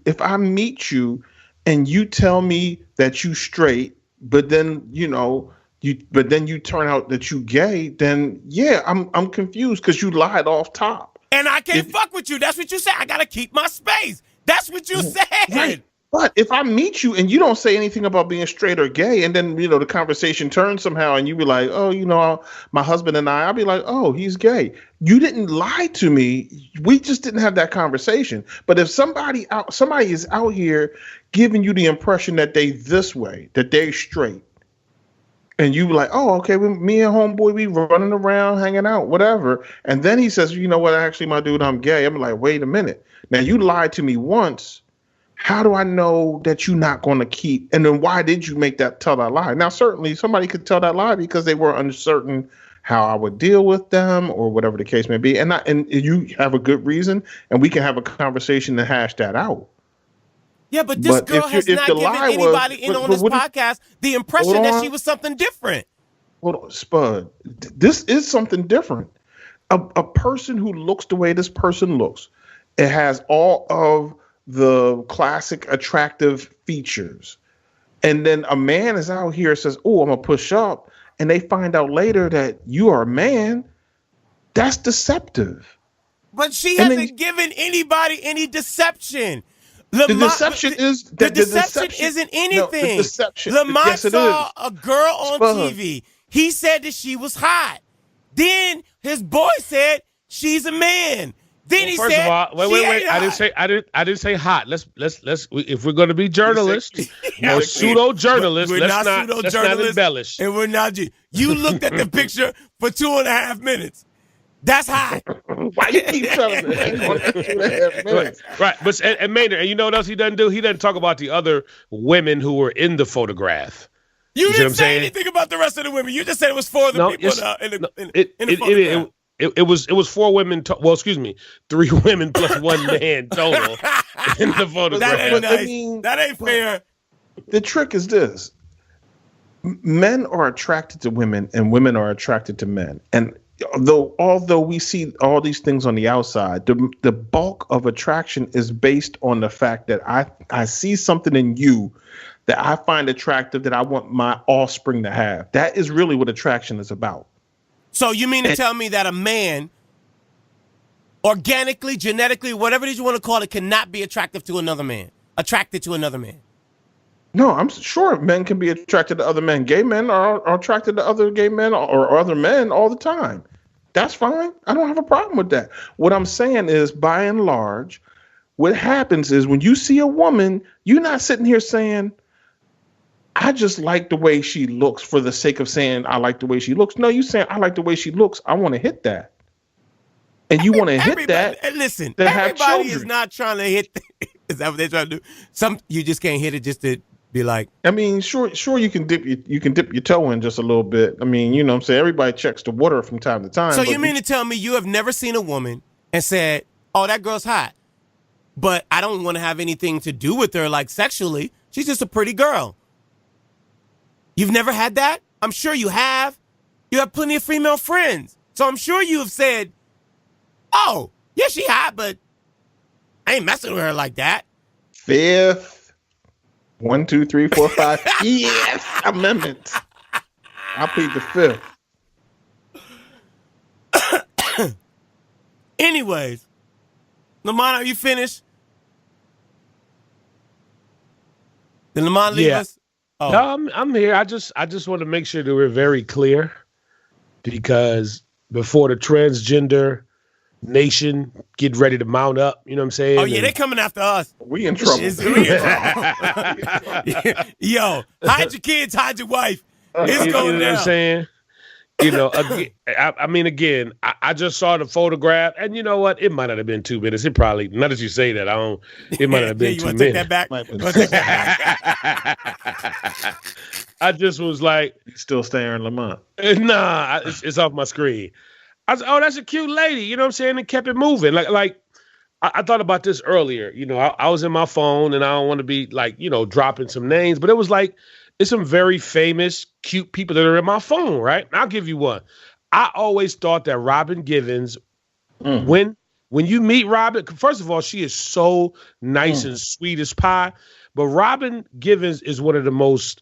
and you tell me that you straight, but then you turn out that you gay, then yeah, I'm confused because you lied off top. And I can't fuck with you. That's what you said. I gotta keep my space. That's what you said. Right. But if I meet you and you don't say anything about being straight or gay, and then the conversation turns somehow, and you be like, "Oh, my husband and I'll be like, "Oh, he's gay." You didn't lie to me. We just didn't have that conversation. But if somebody is out here giving you the impression that they this way, that they straight, and you be like, "Oh, okay, me and homeboy, we running around, hanging out, whatever," and then he says, "You know what? Actually, my dude, I'm gay." I'm like, "Wait a minute. Now you lied to me once. how do I know that you're not going to keep? And then why did you tell that lie? Now, certainly somebody could tell that lie because they were uncertain how I would deal with them or whatever the case may be. And you have a good reason, and we can have a conversation to hash that out. Yeah, but this girl has not given anybody on this podcast the impression that she was something different. Hold on, Spud. This is something different. A person who looks the way this person looks, it has all of the classic attractive features. And then a man is out here and says, oh, I'm going to push up. And they find out later that you are a man. That's deceptive. But she hasn't given anybody any deception. The deception isn't anything. No, the deception. Lamont yes, saw a girl on TV. He said that she was hot. Then his boy said she's a man. Then he first said, of all, wait. I didn't say hot. Let's. If we're going to be journalists, pseudo journalists, let's not embellish. And we're not. You looked at the picture for 2.5 minutes. That's hot. Why you keep telling me? 2.5 minutes. Right. But and Maynard, and you know what else he doesn't do? He doesn't talk about the other women who were in the photograph. You didn't say anything about the rest of the women. You just said it was 4 of the people in the photograph. It was 4 women. 3 women plus 1 man total in the photograph. That ain't nice. That ain't fair. The trick is this: men are attracted to women, and women are attracted to men. And although we see all these things on the outside, the bulk of attraction is based on the fact that I see something in you that I find attractive that I want my offspring to have. That is really what attraction is about. So you mean to tell me that a man, organically, genetically, whatever it is you want to call it, cannot be attracted to another man? No, I'm sure men can be attracted to other men. Gay men are attracted to other gay men or other men all the time. That's fine. I don't have a problem with that. What I'm saying is, by and large, what happens is when you see a woman, you're not sitting here saying, I just like the way she looks for the sake of saying I like the way she looks. No, you saying I like the way she looks. I want to hit that. And you want to hit that. Listen, everybody is not trying to hit. Is that what they're trying to do? You just can't hit it just to be like. I mean, sure you can dip your toe in just a little bit. I mean, you know what I'm saying? Everybody checks the water from time to time. So you mean to tell me you have never seen a woman and said, oh, that girl's hot, but I don't want to have anything to do with her like sexually. She's just a pretty girl. You've never had that? I'm sure you have. You have plenty of female friends. So I'm sure you have said, oh, yeah, she hot, but I ain't messing with her like that. 5th. 1, 2, 3, 4, 5. Yes, amendment. I plead the 5th. Anyways, Lamont, are you finished? Did Lamont leave us? Oh. No, I'm here. I just want to make sure that we're very clear, because before the transgender nation get ready to mount up, you know what I'm saying? Oh yeah, they're coming after us. We in trouble. Yo, hide your kids, hide your wife. It's going down. What I'm saying? You know, again, I just saw the photograph, and you know what? It might not have been 2 minutes. It probably, now that you say that, it might not have been 2 minutes. Take that back? I just was like, still staring Lamont. Nah, it's off my screen. I was, oh, that's a cute lady. You know what I'm saying? And kept it moving. Like I thought about this earlier. You know, I was in my phone, and I don't want to be like, you know, dropping some names, but it was like, it's some very famous, cute people that are in my phone, right? And I'll give you one. I always thought that Robin Givens, when you meet Robin, first of all, she is so nice and sweet as pie. But Robin Givens is one of the most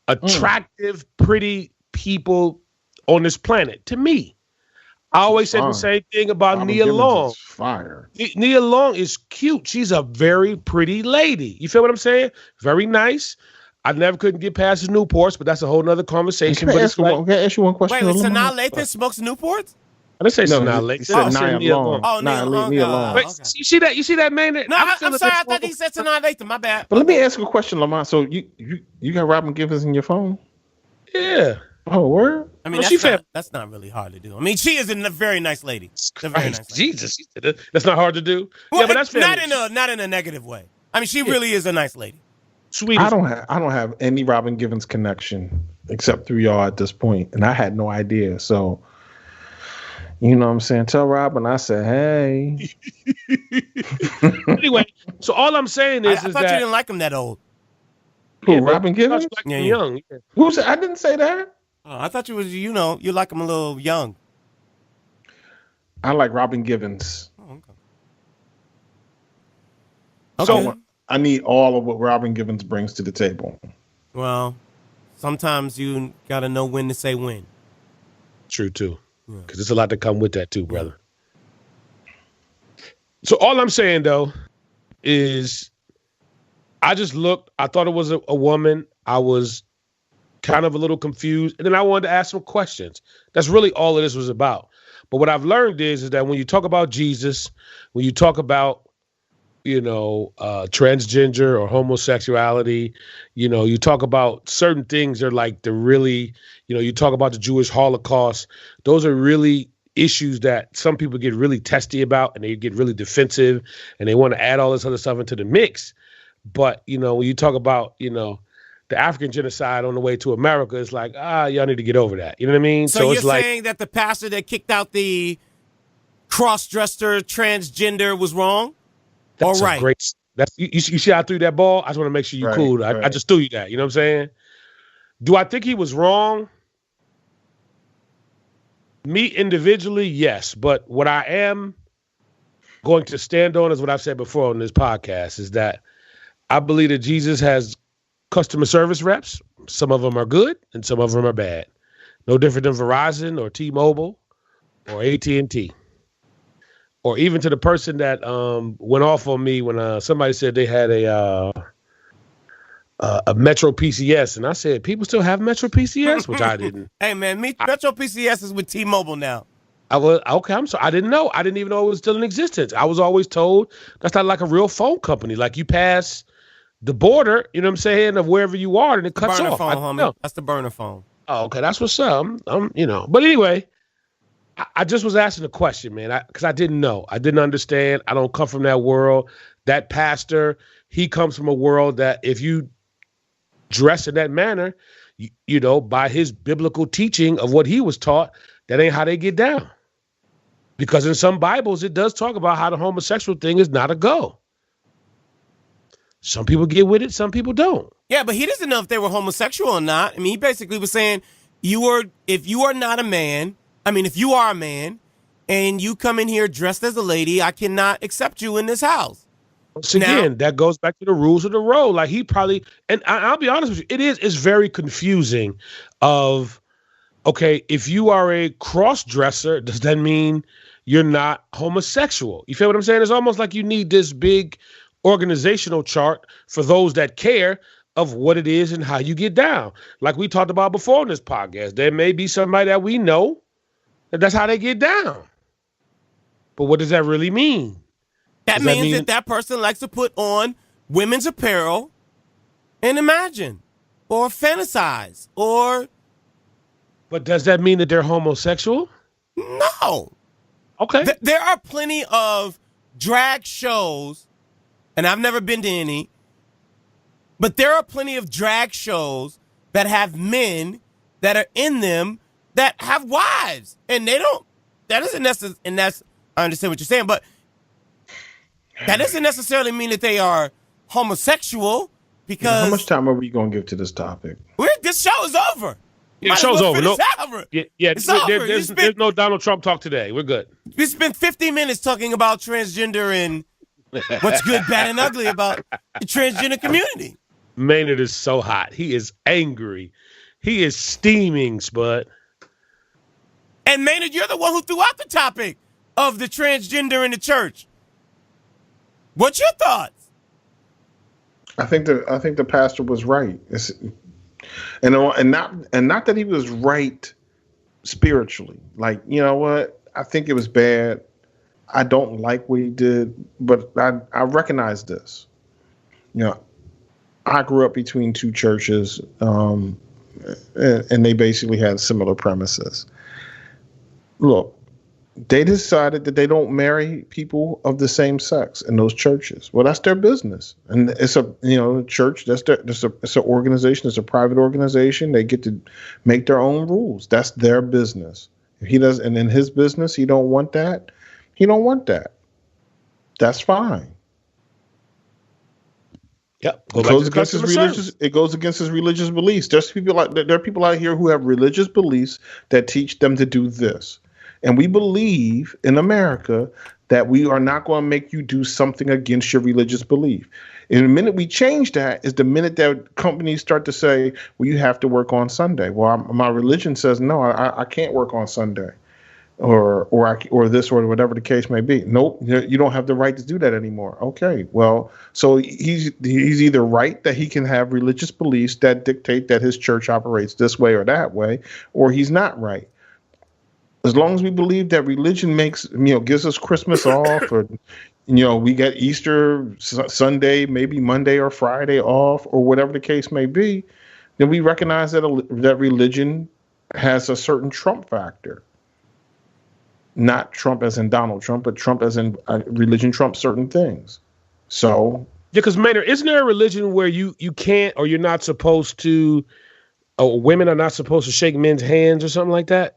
attractive, pretty people on this planet to me. I always said the same thing about Nia Long. Fire. Nia Long is cute. She's a very pretty lady. You feel what I'm saying? Very nice. I never couldn't get past the Newports, but that's a whole nother conversation. Can I ask you one question? Wait, Sanaa Lathan smokes Newports? I didn't say Sanaa Lathan. He said Nia Long. Oh, Nia Long. Wait, okay. You see that man? No, I'm sorry. I thought he said Sanaa Lathan. My bad. But let me ask you a question, Lamont. So you got Robin Givens in your phone? Yeah. Oh, word? I mean, that's not really hard to do. I mean, she is a very nice lady. Jesus, that's not hard to do. Well, yeah, but that's not in a negative way. I mean, she really is a nice lady. Sweet. I don't have any Robin Givens connection except through y'all at this point, and I had no idea. So, you know what I'm saying? Tell Robin I said, hey. Anyway, so all I'm saying is, I thought you didn't like him that old. Who, Yeah, Robin Givens? like young. Yeah. Who said? I didn't say that. Oh, I thought you was, you like him a little young. I like Robin Givens. Oh, okay. So I need all of what Robin Givens brings to the table. Well, sometimes you got to know when to say when. True, too. Because there's a lot to come with that, too, brother. So all I'm saying, though, is I just looked. I thought it was a woman. I was kind of a little confused. And then I wanted to ask some questions. That's really all of this was about. But what I've learned is that when you talk about Jesus, when you talk about, transgender or homosexuality, you talk about certain things are like the really, you talk about the Jewish Holocaust. Those are really issues that some people get really testy about, and they get really defensive, and they want to add all this other stuff into the mix. But, when you talk about, the African genocide on the way to America, it's like, y'all need to get over that. You know what I mean? So it's you're like, saying that the pastor that kicked out the cross-dresser transgender was wrong? That's all right. Great. You see how I threw that ball? I just want to make sure you're cool. Right. I just threw you that. You know what I'm saying? Do I think he was wrong? Me individually, yes. But what I am going to stand on is what I've said before on this podcast, is that I believe that Jesus has customer service reps. Some of them are good and some of them are bad. No different than Verizon or T-Mobile or AT&T. Or even to the person that went off on me when somebody said they had a Metro PCS, and I said, people still have Metro PCS, which I didn't. Hey man, Metro PCS is with T-Mobile now. I'm sorry. I didn't know. I didn't even know it was still in existence. I was always told that's not like a real phone company. Like you pass the border, you know what I'm saying, of wherever you are, and it cuts burner off. Phone, homie. That's the burner phone. Oh, okay, that's what's up. But anyway. I just was asking a question, man, because I didn't know. I didn't understand. I don't come from that world. That pastor, he comes from a world that if you dress in that manner, by his biblical teaching of what he was taught, that ain't how they get down. Because in some Bibles, it does talk about how the homosexual thing is not a go. Some people get with it, some people don't. Yeah, but he doesn't know if they were homosexual or not. I mean, he basically was saying, if you are a man and you come in here dressed as a lady, I cannot accept you in this house. Once again, that goes back to the rules of the road. Like he probably, and I'll be honest with you, it's very confusing of, okay, if you are a cross-dresser, does that mean you're not homosexual? You feel what I'm saying? It's almost like you need this big organizational chart for those that care of what it is and how you get down. Like we talked about before in this podcast, there may be somebody that we know that's how they get down. But what does that really mean? That means that person likes to put on women's apparel and imagine or fantasize or... But does that mean that they're homosexual? No. Okay. There are plenty of drag shows, and I've never been to any, but there are plenty of drag shows that have men that are in them that have wives, and they don't. That isn't necessarily, and that's, I understand what you're saying, but that doesn't necessarily mean that they are homosexual. Because how much time are we going to give to this topic? This show is over. Yeah, the show's over. No, there's no Donald Trump talk today. We're good. We spent 50 minutes talking about transgender and what's good, bad, and ugly about the transgender community. Maynard is so hot. He is angry. He is steaming, Spud. And Maynard, you're the one who threw out the topic of the transgender in the church. What's your thoughts? I think the pastor was right. And not that he was right spiritually. Like, you know what? I think it was bad. I don't like what he did, but I recognize this. You know, I grew up between two churches, and they basically had similar premises. Look, They decided that they don't marry people of the same sex in those churches. Well, that's their business, and it's a church. It's an organization. It's a private organization. They get to make their own rules. That's their business. If he does, and in his business, he don't want that. He don't want that. That's fine. Yep. It goes against his religious. It goes against his religious beliefs. There are people out here who have religious beliefs that teach them to do this. And we believe in America that we are not going to make you do something against your religious belief. And the minute we change that is the minute that companies start to say, well, you have to work on Sunday. Well, my religion says, no, I can't work on Sunday or this or whatever the case may be. Nope, you don't have the right to do that anymore. Okay, well, so he's either right that he can have religious beliefs that dictate that his church operates this way or that way, or he's not right. As long as we believe that religion gives us Christmas off, or we get Easter Sunday, maybe Monday or Friday off, or whatever the case may be, then we recognize that religion has a certain Trump factor. Not Trump as in Donald Trump, but Trump as in religion trumps certain things. So yeah, because Maynard, isn't there a religion where you can't, or you're not supposed to, or women are not supposed to shake men's hands or something like that?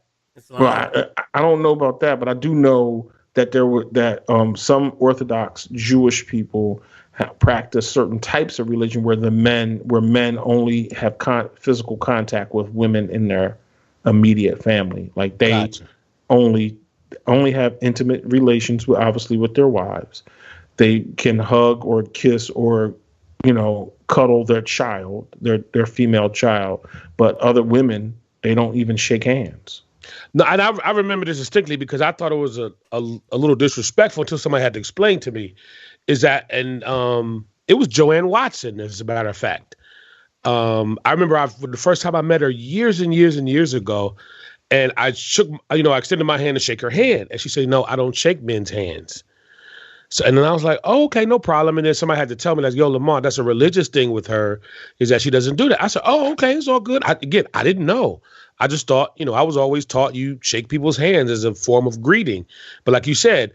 Well, I don't know about that, but I do know that some Orthodox Jewish people practice certain types of religion where men only have physical contact with women in their immediate family, like they Gotcha. only have intimate relations with their wives. They can hug or kiss or cuddle their child, their female child, but other women, they don't even shake hands. No, and I remember this distinctly because I thought it was a little disrespectful until somebody had to explain to me. Is that, and it was Joanne Watson, as a matter of fact. I remember the first time I met her years and years and years ago, and I extended my hand to shake her hand, and she said, "No, I don't shake men's hands." So, and then I was like, "Oh, okay, no problem." And then somebody had to tell me that, "Yo, Lamont, that's a religious thing with her, is that she doesn't do that." I said, "Oh, okay, it's all good." I didn't know. I just thought, I was always taught you shake people's hands as a form of greeting. But like you said,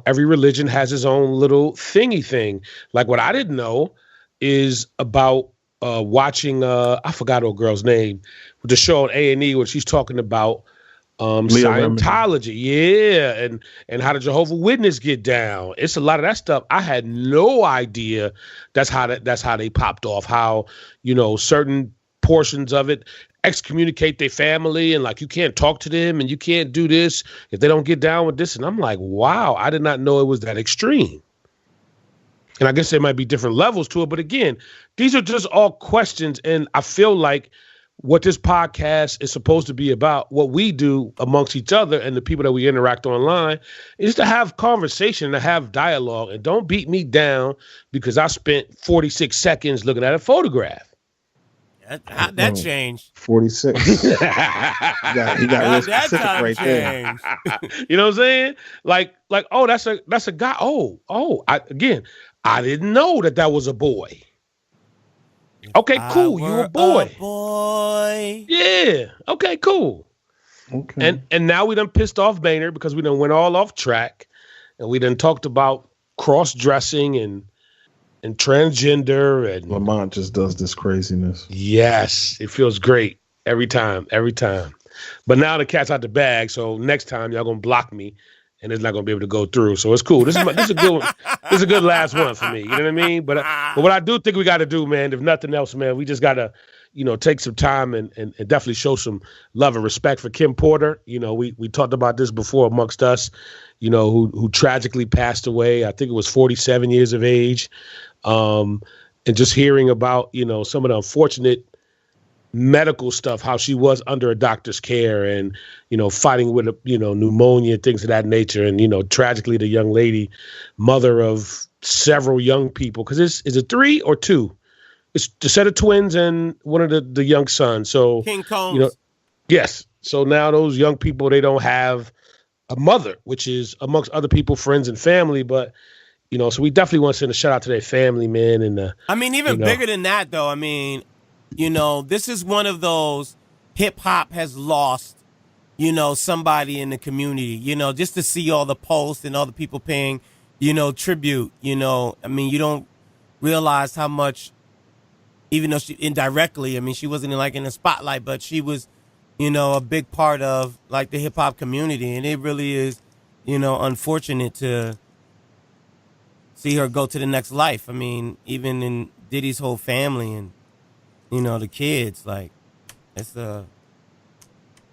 every religion has its own little thingy thing. Like what I didn't know is about watching, I forgot her girl's name, with the show on A&E where she's talking about Scientology. Yeah, and how the Jehovah's Witness get down. It's a lot of that stuff. I had no idea that's how they popped off, how, certain portions of it excommunicate their family, and like you can't talk to them and you can't do this if they don't get down with this. And I'm like, wow, I did not know it was that extreme. And I guess there might be different levels to it, but again, these are just all questions, and I feel like what this podcast is supposed to be about, what we do amongst each other and the people that we interact online, is to have conversation, to have dialogue, and don't beat me down because I spent 46 seconds looking at a photograph. That changed. 46. he got real specific right there. You know what I'm saying? Like, oh, that's a guy. I didn't know that was a boy. Okay, cool. You a boy. Boy. Yeah. Okay, cool. Okay. And now we done pissed off Boehner because we done went all off track, and we done talked about cross-dressing and transgender, and Lamont just does this craziness. Yes, it feels great every time. But now the cat's out the bag, so next time y'all gonna block me, and it's not gonna be able to go through. So it's cool. This is a good one. This is a good last one for me. You know what I mean? But what I do think we got to do, man, if nothing else, man, we just gotta, take some time and definitely show some love and respect for Kim Porter. We talked about this before amongst us. Who tragically passed away. I think it was 47 years of age. And just hearing about, some of the unfortunate medical stuff, how she was under a doctor's care and, fighting with, pneumonia and things of that nature. And, tragically, the young lady, mother of several young people, because is it 3 or 2? It's a set of twins and one of the young sons. So, King Combs. Yes. So now those young people, they don't have a mother, which is amongst other people, friends and family. But, so we definitely want to send a shout out to their family, man. And even bigger than that, though. This is one of those hip hop has lost you know, somebody in the community, you know, just to see all the posts and all the people paying, you know, tribute, you know, I mean, you don't realize how much, even though she indirectly, I mean, she wasn't like in the spotlight, but she was, you know, a big part of like the hip hop community. And it really is, you know, unfortunate to see her go to the next life. I mean, even in Diddy's whole family and, you know, the kids, like, that's an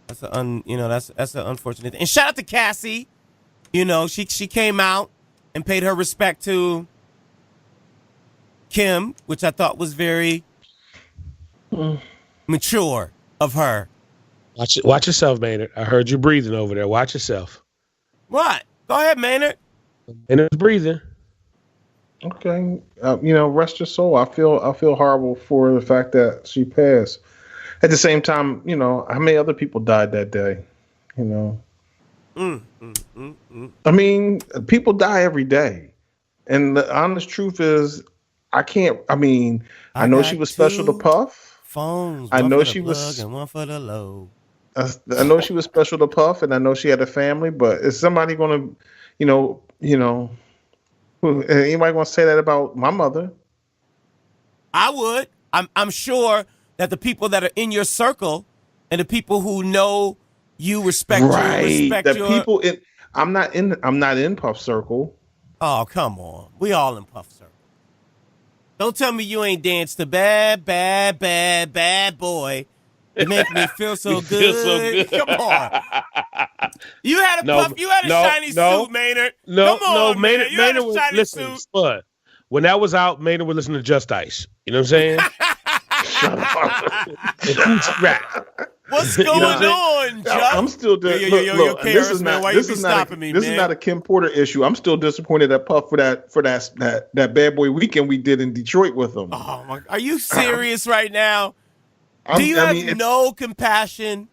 unfortunate thing. And shout out to Cassie. You know, she came out and paid her respect to Kim, which I thought was very mature of her. Watch yourself, Maynard. I heard you breathing over there. Watch yourself. What? Go ahead, Maynard. Maynard's breathing. Okay, you know, rest your soul. I feel horrible for the fact that she passed. At the same time, you know, how many other people died that day? You know, I mean, people die every day, and the honest truth is, I can't. I mean, I know she was special to Puff. Phones. I know she was, and one for the low. I know she was special to Puff, and I know she had a family. But is somebody going to, you know, anybody going to say that about my mother? I would. I'm sure that the people that are in your circle and the people who know you respect people in. I'm not in Puff's circle. Oh, come on. We all in Puff's circle. Don't tell me you ain't danced to Bad, Bad, Bad, Bad Boy. It make me feel so good. Feel so good. Come on. You had a shiny suit, Maynard. Come on, Maynard. You had a was, shiny listen, suit. Spud. When that was out, Maynard was listening to Just Ice. You know what I'm saying? Shut up. What's going on, Joe? I'm still look, this is not a Kim Porter issue. I'm still disappointed at Puff for that Bad Boy weekend we did in Detroit with him. Oh my! Are you serious right now? Do you have no compassion?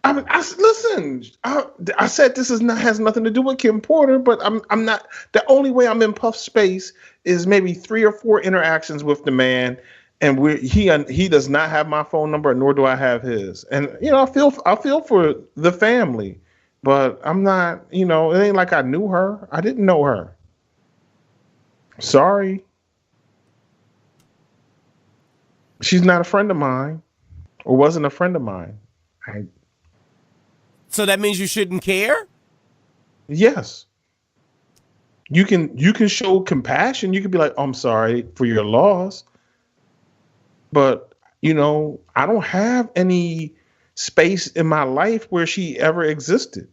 Listen. I said this has nothing to do with Kim Porter, but I'm not. The only way I'm in Puff's space is maybe 3 or 4 interactions with the man. And he does not have my phone number, nor do I have his. And you know, I feel for the family, but I'm not. You know, it ain't like I knew her. I didn't know her. Sorry, she's not a friend of mine, or wasn't a friend of mine. So that means you shouldn't care? Yes. You can show compassion. You can be like, oh, I'm sorry for your loss. But, you know, I don't have any space in my life where she ever existed.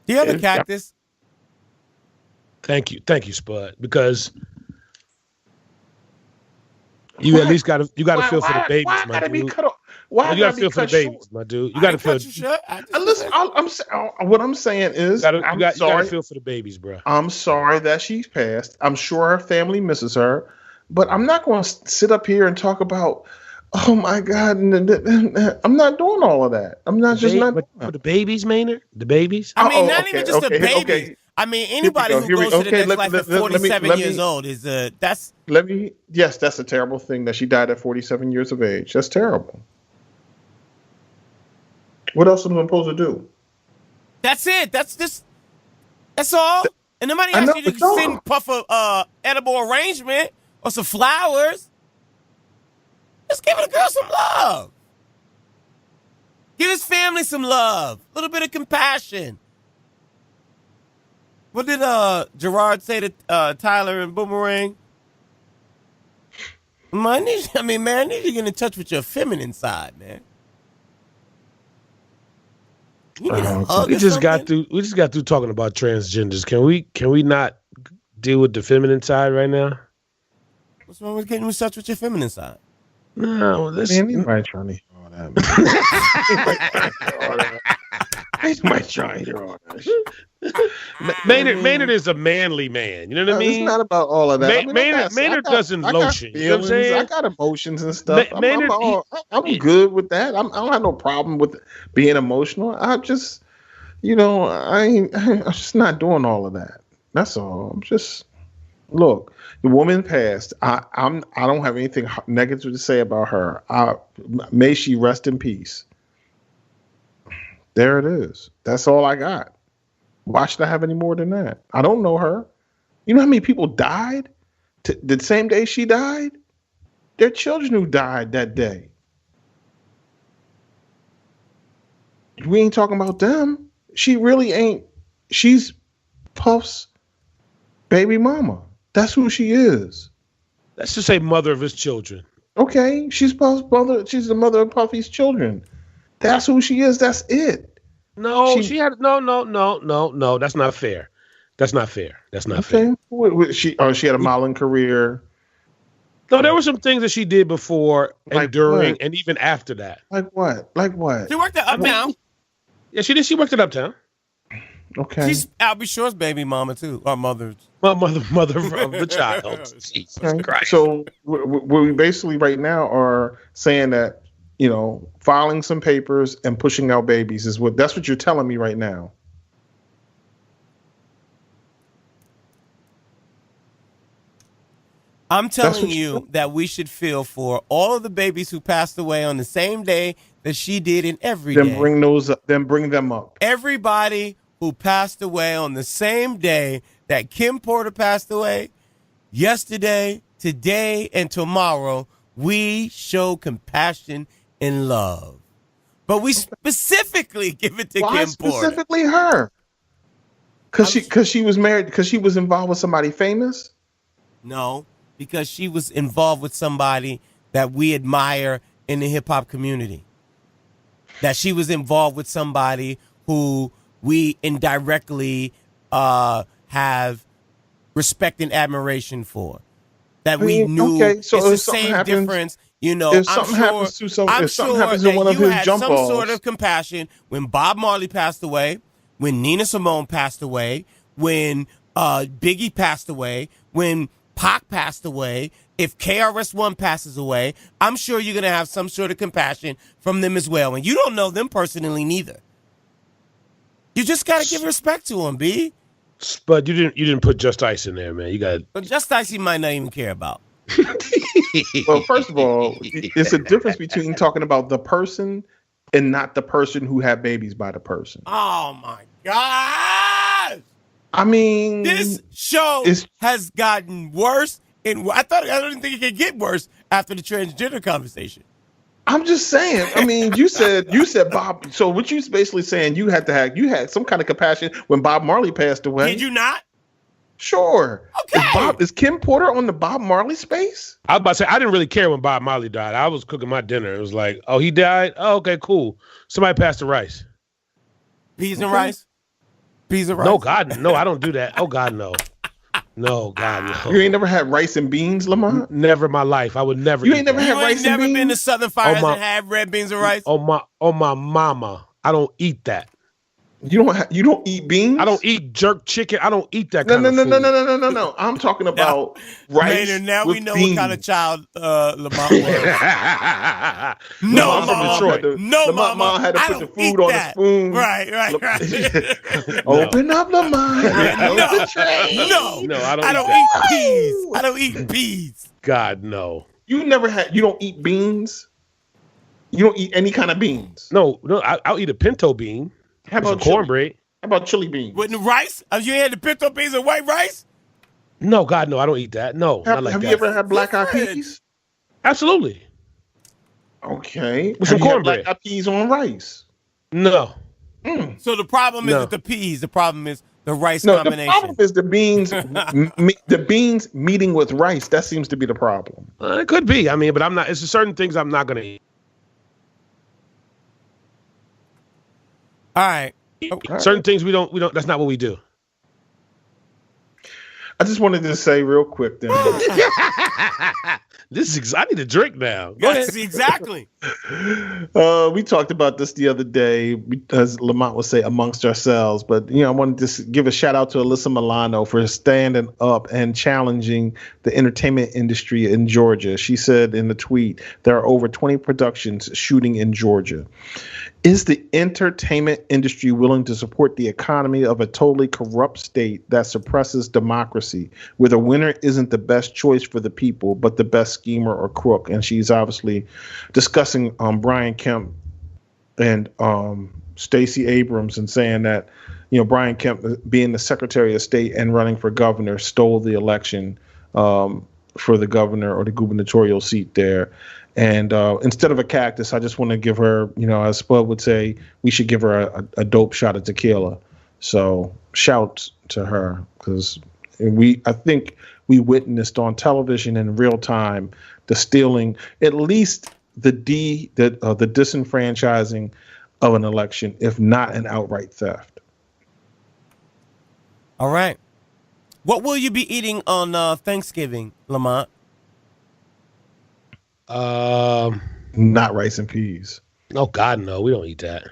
Do you have a cactus? Thank you, Spud. Because you at least got to feel for the babies, my dude. You got to feel for the babies, my dude. You got to feel. Listen, what I'm saying is, you got to feel for the babies, bro. I'm sorry that she's passed. I'm sure her family misses her, but I'm not going to sit up here and talk about, oh my God, I'm not doing all of that. I'm not for the babies, Maynard. The babies. I mean, not even just the babies. Okay. I mean, anybody who goes to the next life at 47 years old is that's. Yes, that's a terrible thing that she died at 47 years of age. That's terrible. What else am I supposed to do? That's it. That's all. And nobody asked you to send Puff a edible arrangement or some flowers. Just give the girl some love. Give his family some love. A little bit of compassion. What did Gerard say to Tyler and Boomerang? I need you to get in touch with your feminine side, man. We just got through talking about transgenders. Can we not deal with the feminine side right now? What's wrong with getting in touch with your feminine side? No, anybody trying to hear all that. Anybody trying to hear all that. Maynard is a manly man. You know what I mean? It's not about all of that. Maynard doesn't lotion. You know what I'm saying? I got emotions and stuff. I'm good with that. I don't have no problem with being emotional. I'm just, I'm just not doing all of that. That's all. I'm just, Look, the woman passed. I don't have anything negative to say about her. May she rest in peace. There it is. That's all I got. Why should I have any more than that? I don't know her. You know how many people died the same day she died? There are children who died that day. We ain't talking about them. She really ain't. She's Puff's baby mama. That's who she is. Let's just say mother of his children. Okay, she's Puff's mother. She's the mother of Puffy's children. That's who she is. That's it. No, she had no. That's not fair. That's not fair. She had a modeling career. No, there were some things that she did before and during and even after that. Like what? She worked at Uptown. Yeah, she did. She worked at Uptown. Okay. She's Albie Shore's baby mama too, or mother. Mother of the child. Jesus Christ. So we basically right now are saying that, filing some papers and pushing out babies that's what you're telling me right now. I'm telling you that we should feel for all of the babies who passed away on the same day that she did in every day. Then bring them up. Everybody who passed away on the same day that Kim Porter passed away, yesterday, today, and tomorrow, we show compassion and love. But we specifically give it to Kim Porter. Specifically her? Because she was married, because she was involved with somebody famous? No, because she was involved with somebody that we admire in the hip-hop community. That she was involved with somebody who we indirectly have respect and admiration for. That we knew it's the same difference. If something happens to one of his jump balls. Some sort of compassion when Bob Marley passed away, when Nina Simone passed away, when Biggie passed away, when Pac passed away, if KRS-One passes away, I'm sure you're going to have some sort of compassion from them as well. And you don't know them personally neither. You just got to give respect to them, B. But you didn't put Just Ice in there, man. You got. But Just Ice he might not even care about. Well, first of all, it's a difference between talking about the person and not the person who had babies by the person. Oh my God! I mean, this show has gotten worse, and I don't think it could get worse after the transgender conversation. I'm just saying. I mean, you said Bob. So what you basically saying you had some kind of compassion when Bob Marley passed away. Did you not? Sure. Okay. Is Kim Porter on the Bob Marley space? I was about to say I didn't really care when Bob Marley died. I was cooking my dinner. It was like, oh, he died. Oh, okay, cool. Somebody passed the rice. Peas and rice. Peas and rice. No, God, no. I don't do that. Oh God, no. No, God, no. You ain't never had rice and beans, Lamont? Never in my life. I would never. You ain't never had rice and beans? You ain't never been to Southern Friars and had red beans and rice? Oh my mama. I don't eat that. You don't eat beans? I don't eat jerk chicken. I don't eat that kind of food. No. I'm talking about rice. Maynard, now with we know beans. what kind of child Lamont was. No, Lamont mom had to put the food on the spoon. Right. Open up Lamont. No, I don't eat peas. I don't eat peas. God, no. You don't eat beans? You don't eat any kind of beans? No, I'll eat a pinto bean. How about cornbread? How about chili beans? With the rice? You had the pinto beans and white rice? No, God, no. I don't eat that. No, have you ever had black eyed peas? Absolutely. Okay. With some cornbread. Black eyed peas on rice? No. So the problem isn't the peas. The problem is the rice combination. The problem is the beans. The beans meeting with rice. That seems to be the problem. It could be. I mean, but I'm not. It's certain things I'm not going to eat. All right. Certain things we don't. That's not what we do. I just wanted to say real quick then. I need a drink now. Go ahead. Exactly. We talked about this the other day, as Lamont would say, amongst ourselves. But I wanted to give a shout out to Alyssa Milano for standing up and challenging the entertainment industry in Georgia. She said in the tweet, there are over 20 productions shooting in Georgia. Is the entertainment industry willing to support the economy of a totally corrupt state that suppresses democracy, where the winner isn't the best choice for the people, but the best schemer or crook? And she's obviously discussing Brian Kemp and Stacey Abrams and saying that, Brian Kemp, being the Secretary of State and running for governor, stole the election for the governor or the gubernatorial seat there. And instead of a cactus, I just want to give her, as Spud would say, we should give her a dope shot of tequila. So shout to her, because I think we witnessed on television in real time the stealing, at least the disenfranchising of an election, if not an outright theft. All right. What will you be eating on Thanksgiving, Lamont? Not rice and peas. Oh God, no, we don't eat that.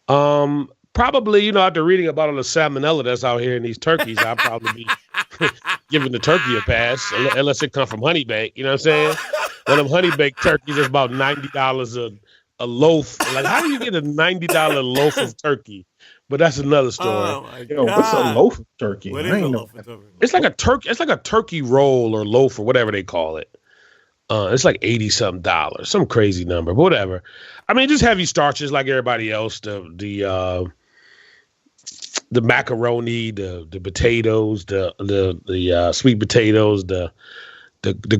Probably, after reading about all the salmonella that's out here in these turkeys, I'll probably be giving the turkey a pass, unless it come from Honey Bake. You know what I'm saying? One of them Honey Baked turkeys is about $90 a loaf. Like, how do you get a $90 loaf of turkey? But that's another story. Oh my God. What's a loaf of turkey? What is a loaf of turkey? It's like a turkey. It's like a turkey roll or loaf or whatever they call it. It's like $80-something, some crazy number, but whatever. I mean, just heavy starches like everybody else. The macaroni, the potatoes, the sweet potatoes, the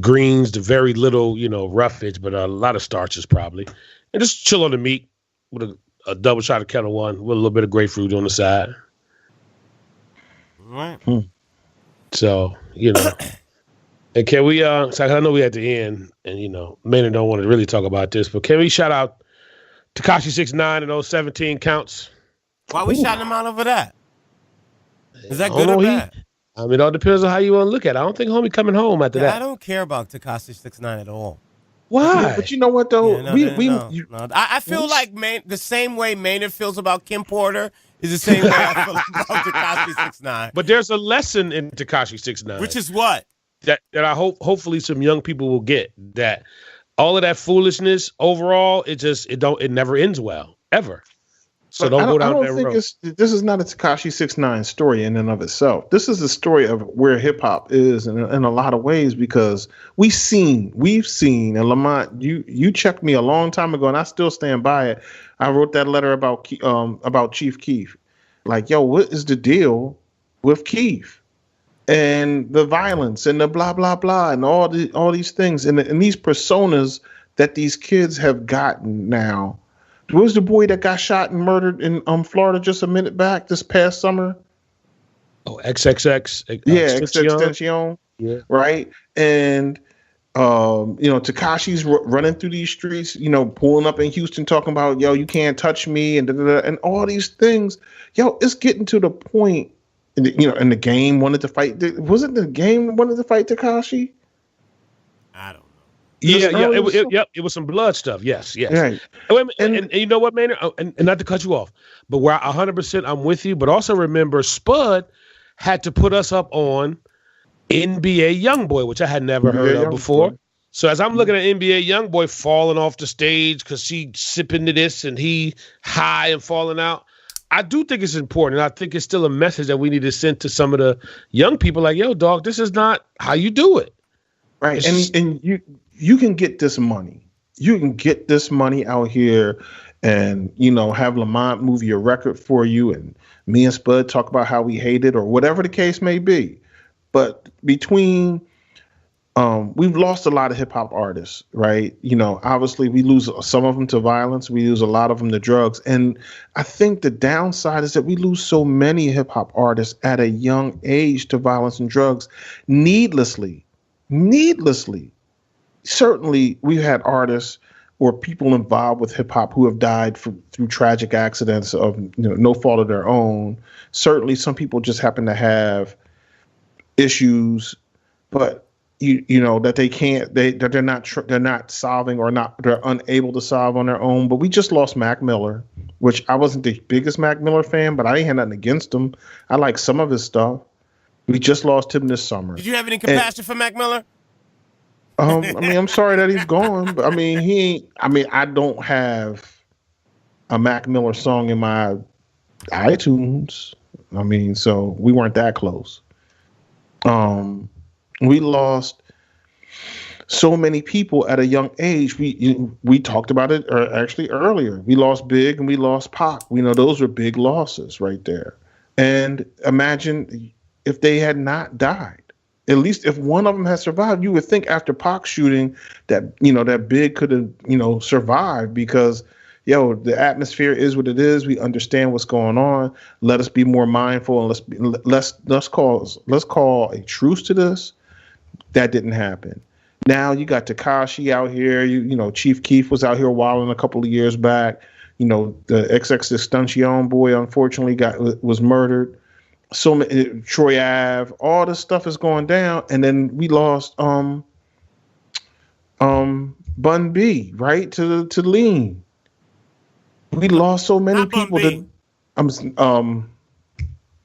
greens, the very little, roughage, but a lot of starches probably, and just chill on the meat with a double shot of Kettle One with a little bit of grapefruit on the side. All right. So and can we, so I know we at the end, and Maynard don't want to really talk about this, but can we shout out Tekashi 6ix9ine and those 17 counts? Why we shouting him out over that? Is that good or bad? It all depends on how you want to look at it. I don't think homie coming home after that. I don't care about Tekashi 6ix9ine at all. Why? But you know what though? I feel like the same way Maynard feels about Kim Porter is the same way I feel about Tekashi 6ix9ine. But there's a lesson in Tekashi 6ix9ine, which is what that I hopefully some young people will get, that all of that foolishness overall, it never ends well ever. So don't go down that road. This is not a Tekashi 6ix9ine story in and of itself. This is a story of where hip hop is in a lot of ways, because we've seen, and Lamont, you checked me a long time ago, and I still stand by it. I wrote that letter about Chief Keef. Like, yo, what is the deal with Keef and the violence and the blah blah blah and all these things and these personas that these kids have gotten now? Who's the boy that got shot and murdered in Florida just a minute back this past summer? Oh, XXX. Extension. Yeah. Right. And Tekashi's running through these streets, pulling up in Houston talking about, yo, you can't touch me and and all these things. Yo, it's getting to the point, and the Game wanted to fight. Wasn't the Game wanted to fight Tekashi? I don't know. It was some blood stuff. Yes. Right. And you know what, Maynard? And not to cut you off, but where 100% I'm with you. But also remember, Spud had to put us up on NBA YoungBoy, which I had never heard of before. So as I'm looking at NBA YoungBoy falling off the stage because she sipping to this and he high and falling out, I do think it's important. I think it's still a message that we need to send to some of the young people. Like, yo, dog, this is not how you do it. Right. And you can get this money. You can get this money out here and, have Lamont move your record for you, and me and Spud talk about how we hate it or whatever the case may be. But between, we've lost a lot of hip hop artists, right? Obviously we lose some of them to violence. We lose a lot of them to drugs. And I think the downside is that we lose so many hip hop artists at a young age to violence and drugs needlessly. Certainly, we've had artists or people involved with hip hop who have died through tragic accidents of no fault of their own. Certainly, some people just happen to have issues, but that they're not solving, or they're unable to solve on their own. But we just lost Mac Miller, which I wasn't the biggest Mac Miller fan, but I didn't have nothing against him. I like some of his stuff. We just lost him this summer. Did you have any compassion for Mac Miller? I'm sorry that he's gone, but I don't have a Mac Miller song in my iTunes. I mean, so we weren't that close. We lost so many people at a young age. We talked about it actually earlier. We lost Big and we lost Pac. We know those were big losses right there. And imagine if they had not died. At least if one of them had survived, you would think after Pac's shooting that that Big could have survived, because the atmosphere is what it is. We understand what's going on. Let us be more mindful, and let's call a truce to this. That didn't happen. Now you got Tekashi out here. Chief Keef was out here wilding a couple of years back. The XXXTentacion boy unfortunately was murdered. So many, Troy Ave, all this stuff is going down, and then we lost Bun B, right, to Lean. We lost so many people that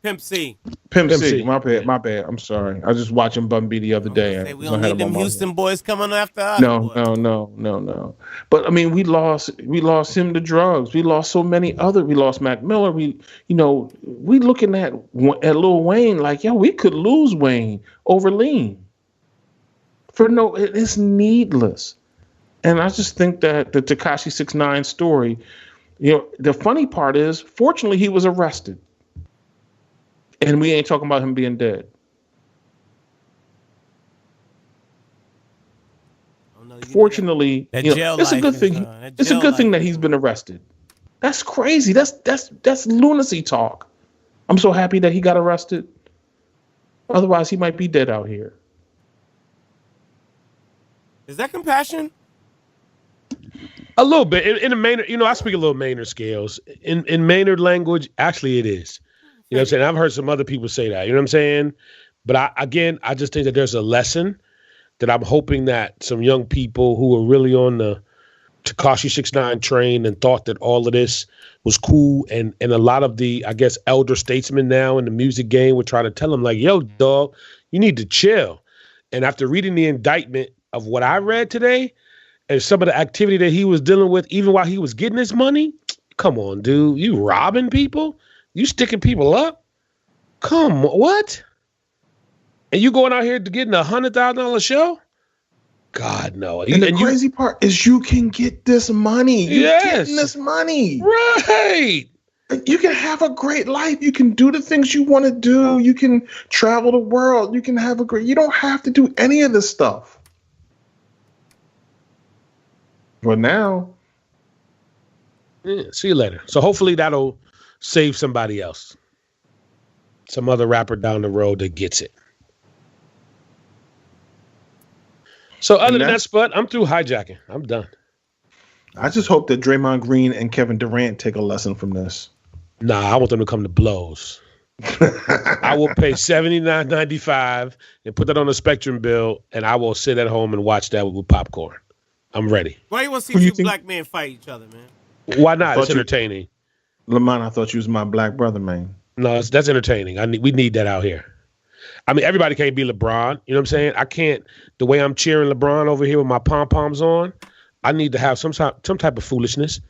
Pimp C. Pimp C. My bad. I'm sorry. I was just watching Bun B the other day. We don't need them Houston boys coming after us. No. But I mean, we lost him to drugs. We lost so many other. We lost Mac Miller. We looking at Lil Wayne like, we could lose Wayne over Lean. It's needless. And I just think that the Tekashi 6ix9ine story, the funny part is, fortunately, he was arrested. And we ain't talking about him being dead. Fortunately, it's a good thing. It's a good thing that he's been arrested. That's crazy. That's lunacy talk. I'm so happy that he got arrested. Otherwise, he might be dead out here. Is that compassion? A little bit. In a Maynard, I speak a little Maynard scales. In Maynard language, actually, it is. You know what I'm saying? I've heard some other people say that. You know what I'm saying? But I just think that there's a lesson that I'm hoping that some young people who are really on the Tekashi 6ix9ine train and thought that all of this was cool, and a lot of the, I guess, elder statesmen now in the music game would try to tell them like, yo, dog, you need to chill. And after reading the indictment of what I read today and some of the activity that he was dealing with, even while he was getting his money, come on, dude, you robbing people? You sticking people up? Come on, what? And you going out here to getting $100,000 show? God, no. And the crazy part is you can get this money. You're getting this money. Right. You can have a great life. You can do the things you want to do. You can travel the world. You can have you don't have to do any of this stuff. But now. Yeah, see you later. So hopefully that'll save somebody else. Some other rapper down the road that gets it. So other than that, Spud, I'm through hijacking. I'm done. I just hope that Draymond Green and Kevin Durant take a lesson from this. Nah, I want them to come to blows. I will pay $79.95 and put that on a Spectrum bill, and I will sit at home and watch that with popcorn. I'm ready. Why you want to see two black men fight each other, man? Why not? It's entertaining. Lamont, I thought you was my black brother, man. No, that's entertaining. We need that out here. I mean, everybody can't be LeBron. You know what I'm saying? I can't. The way I'm cheering LeBron over here with my pom-poms on, I need to have some type of foolishness.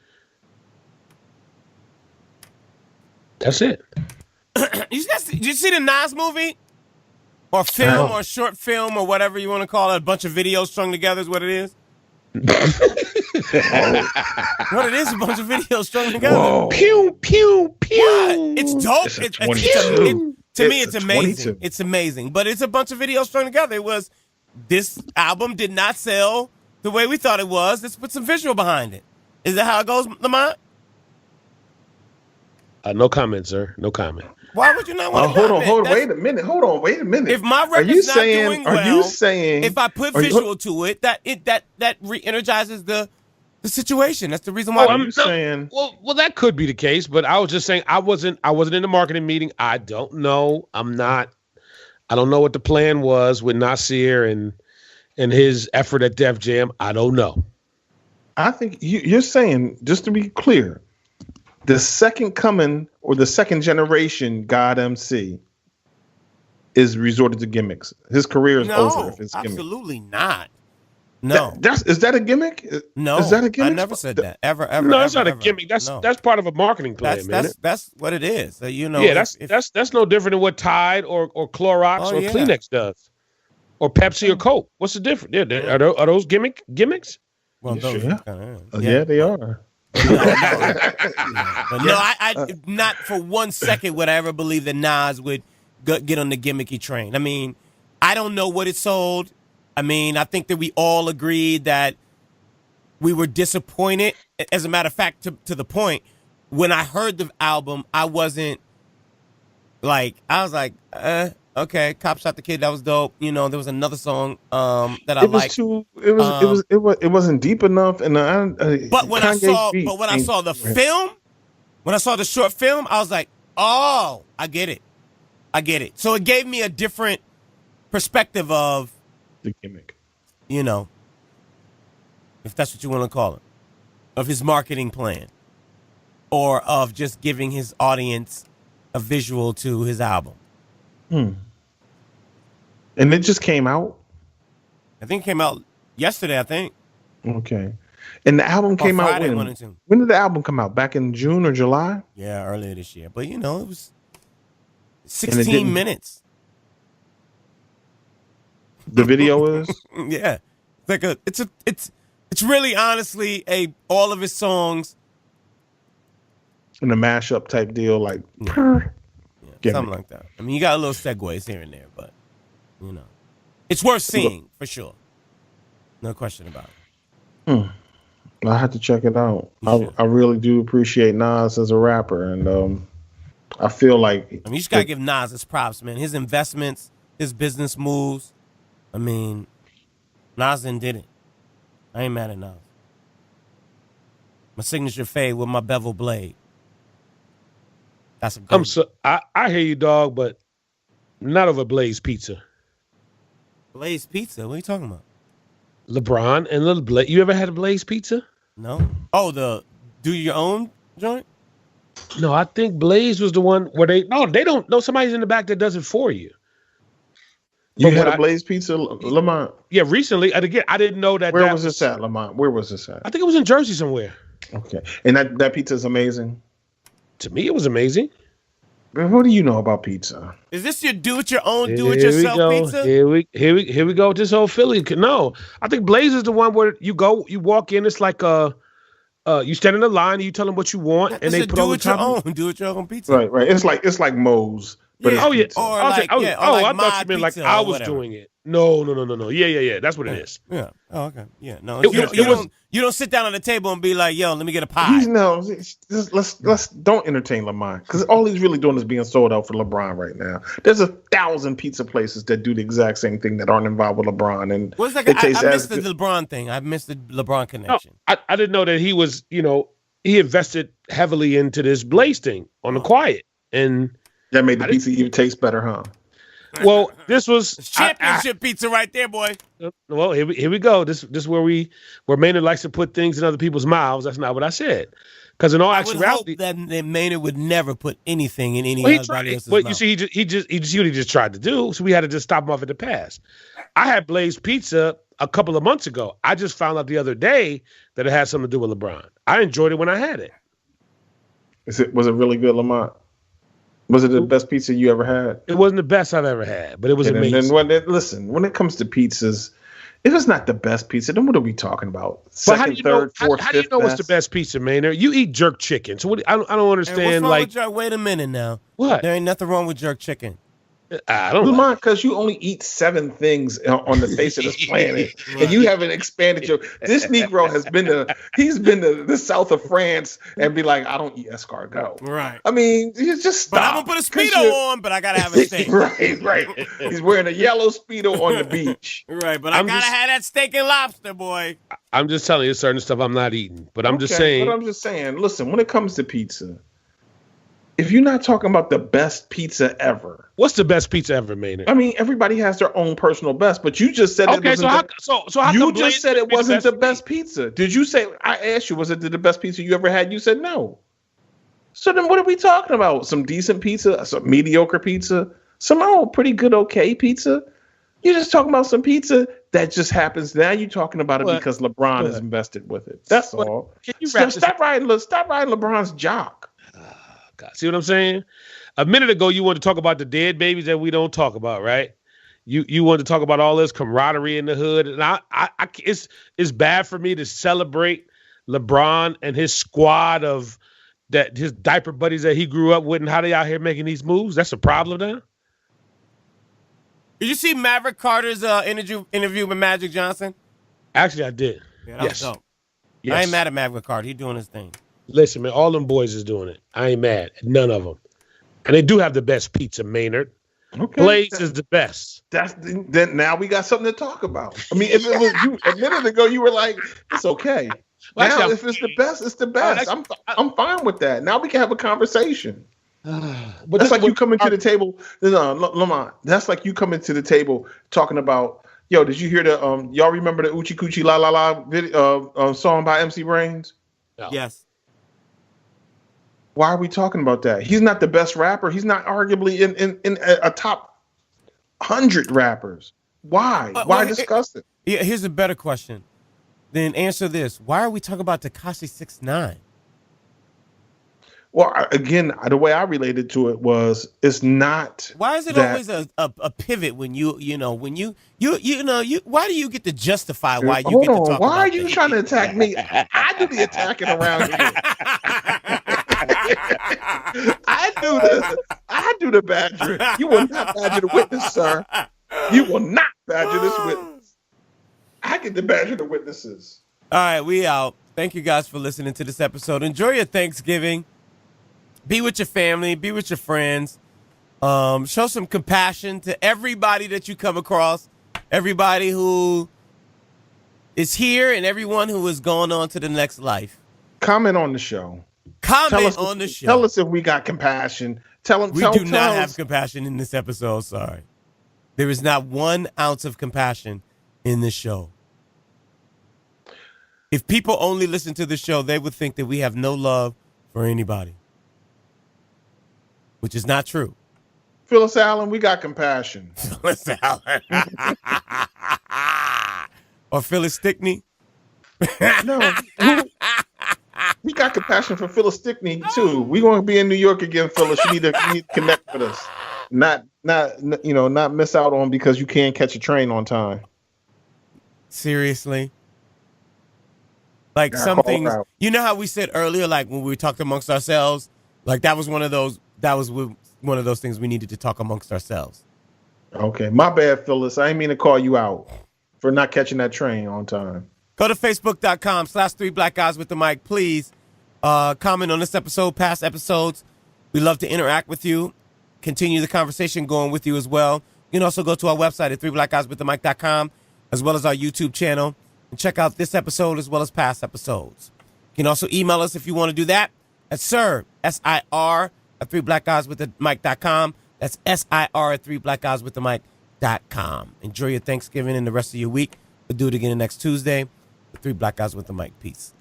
That's it. Did you see the Nas movie? Or film or short film or whatever you want to call it? A bunch of videos strung together is what it is? What it is, a bunch of videos strung together. Whoa. Pew, pew, pew. What? It's dope. To me, it's amazing. 22. It's amazing. But it's a bunch of videos strung together. This album did not sell the way we thought it was. Let's put some visual behind it. Is that how it goes, Lamont? No comment, sir. No comment. Why would you not want to comment? Hold on. Wait a minute. If my record's not doing well, if I put visual to it, that re-energizes the situation. That's the reason why. I'm saying. Well, that could be the case, but I was just saying I wasn't in the marketing meeting. I don't know. I don't know what the plan was with Nasir and his effort at Def Jam. I don't know. I think you're saying, just to be clear, the second coming or the second generation God MC is resorted to gimmicks. His career is over if it's gimmicks. Absolutely not. No. Is that a gimmick? No. Is that a gimmick? I never said that. Ever. No, that's ever, not a gimmick. That's no. that's part of a marketing plan, man. That's what it is. So, you know. Yeah, that's no different than what Tide or Clorox or Kleenex does, or Pepsi or Coke. What's the difference? Yeah, are those gimmicks? Well, those yeah, they are. But no, I not for 1 second would I ever believe that Nas would get on the gimmicky train. I mean, I don't know what it sold. I mean, I think that we all agreed that we were disappointed. As a matter of fact, to the point, when I heard the album, I was like, okay, Cop Shot the Kid, that was dope. You know, there was another song that I liked. It wasn't deep enough, and but when I saw the film, when I saw the short film, I was like, oh, I get it. So it gave me a different perspective of the gimmick, you know, if that's what you want to call it, of his marketing plan, or of just giving his audience a visual to his album. And it just came out? I think it came out yesterday, I think. Okay. And the album came out when? When did the album come out? Back in June or July? Yeah, earlier this year. But, you know, it was 16 minutes. The video is? Yeah. It's really honestly all of his songs. In a mashup type deal, like something like that. I mean, you got a little segues here and there, but you know, it's worth seeing for sure. No question about it. I have to check it out. I really do appreciate Nas as a rapper, and I feel like you just gotta give Nas his props, man. His investments, his business moves. I mean, Nas did it. I ain't mad at Nas. My signature fade with my bevel blade. That's I hear you, dog, but not over Blaze Pizza. Blaze Pizza? What are you talking about? LeBron and Little Blaze. You ever had a Blaze Pizza? No. Oh, the do your own joint? No, I think Blaze was the one where they don't. No, somebody's in the back that does it for you. You had a Blaze Pizza, Lamont? Yeah, recently. And again, I didn't know that. Where was this at, Lamont? Where was this at? I think it was in Jersey somewhere. Okay. And that pizza is amazing? To me, it was amazing. What do you know about pizza? Is this your do-it-yourself pizza? Here we go. This whole Philly. No, I think Blaze is the one where you walk in. It's like you stand in the line and you tell them what you want, and they put do it your own pizza. Right. It's like Moe's. But I thought you meant like I was whatever. doing it. No. Yeah. That's what it is. Yeah. Oh, okay. Yeah. No. You don't sit down on the table and be like, "Yo, let me get a pie." Let's don't entertain Lamont, because all he's really doing is being sold out for LeBron right now. There's 1,000 pizza places that do the exact same thing that aren't involved with LeBron, and I missed the LeBron thing. I missed the LeBron connection. No, I didn't know that he was. He invested heavily into this Blaze thing on the quiet, and that made the pizza even taste better, huh? Well, this was championship pizza right there, boy. Well, here we go. This is where Maynard likes to put things in other people's mouths. That's not what I said. Because in all actuality, that Maynard would never put anything in anybody else's mouth. You see, he just tried to do. So we had to just stop him off at the pass. I had Blaze Pizza a couple of months ago. I just found out the other day that it had something to do with LeBron. I enjoyed it when I had it. Was it really good, Lamont? Was it the best pizza you ever had? It wasn't the best I've ever had, but it was amazing. Listen, when it comes to pizzas, if it's not the best pizza, then what are we talking about? Second, third, fourth, how do you know what's the best pizza, Maynard? You eat jerk chicken, so I don't understand. What's wrong with jerk? Wait a minute now. What? There ain't nothing wrong with jerk chicken. I don't know. Because you only eat 7 things on the face of this planet, right. And you haven't expanded your. This Negro has been to the south of France and be like, I don't eat escargot. Right. I mean, you just stop. But I'm gonna put a Speedo on, but I gotta have a steak. Right. He's wearing a yellow Speedo on the beach. Right, but I gotta have that steak and lobster, boy. I'm just telling you certain stuff I'm not eating, but I'm just saying. But I'm just saying. Listen, when it comes to pizza, if you're not talking about the best pizza ever, what's the best pizza ever, Maynard? I mean, everybody has their own personal best, but you just said it wasn't the best pizza. Did you say? I asked you, was it the best pizza you ever had? You said no. So then, what are we talking about? Some decent pizza, some mediocre pizza, some pretty good, okay pizza. You're just talking about some pizza that just happens. Now you're talking about it because LeBron is invested with it. That's all. Can you stop riding LeBron's jock? God, see what I'm saying? A minute ago, you wanted to talk about the dead babies that we don't talk about, right? You wanted to talk about all this camaraderie in the hood, and it's bad for me to celebrate LeBron and his squad of his diaper buddies that he grew up with, and how they out here making these moves. That's a problem now. Did you see Maverick Carter's interview with Magic Johnson? Actually, I did. Yeah, that was dope. Yes. I ain't mad at Maverick Carter. He's doing his thing. Listen, man, all them boys is doing it. I ain't mad at none of them. And they do have the best pizza, Maynard. Okay. Blaze is the best. Then now we got something to talk about. I mean, if it was you a minute ago, you were like, it's okay. Well, now, if it's the best, it's the best. I'm fine with that. Now we can have a conversation. But that's like you coming to the table, Lamont. That's like you coming to the table talking about, yo, did you hear the y'all remember the Oochie Coochie La La La video, song by MC Brains? No. Yes. Why are we talking about that? He's not the best rapper. He's not arguably in a top 100 rappers. Why? Why discuss it? Yeah, here's a better question. Then answer this. Why are we talking about Tekashi 6ix9ine? Well, again, the way I related to it was it's not. Why is it always a pivot when you why do you get to justify why you get to talk about why are you trying to attack me? I do the attacking around here. I do the badgering. You will not badger the witness, sir. You will not badger this witness. I get to badger the witnesses. All right, we out. Thank you guys for listening to this episode. Enjoy your Thanksgiving. Be with your family. Be with your friends. Show some compassion to everybody that you come across. Everybody who is here and everyone who is going on to the next life. Comment on the show. Comment on the show. Tell us if we got compassion. We do not have compassion in this episode. Sorry. There is not 1 ounce of compassion in this show. If people only listen to the show, they would think that we have no love for anybody, which is not true. Phyllis Allen, we got compassion. Phyllis Allen. Or Phyllis Stickney. No. We got compassion for Phyllis Stickney, too. We're going to be in New York again, Phyllis. You need to connect with us. Not miss out on because you can't catch a train on time. Seriously? Like some things, you know how we said earlier, like when we talked amongst ourselves, like that was one of those things we needed to talk amongst ourselves. Okay. My bad, Phyllis. I didn't mean to call you out for not catching that train on time. Go to facebook.com/3blackguyswiththemic. Please comment on this episode, past episodes. We love to interact with you. Continue the conversation going with you as well. You can also go to our website at 3blackguyswiththemic.com, as well as our YouTube channel, and check out this episode as well as past episodes. You can also email us if you want to do that at SIR, S-I-R, at 3blackguyswiththemic.com. That's S-I-R at 3blackguyswiththemic.com. Enjoy your Thanksgiving and the rest of your week. We'll do it again next Tuesday. 3 Black Guys with the Mic. Peace.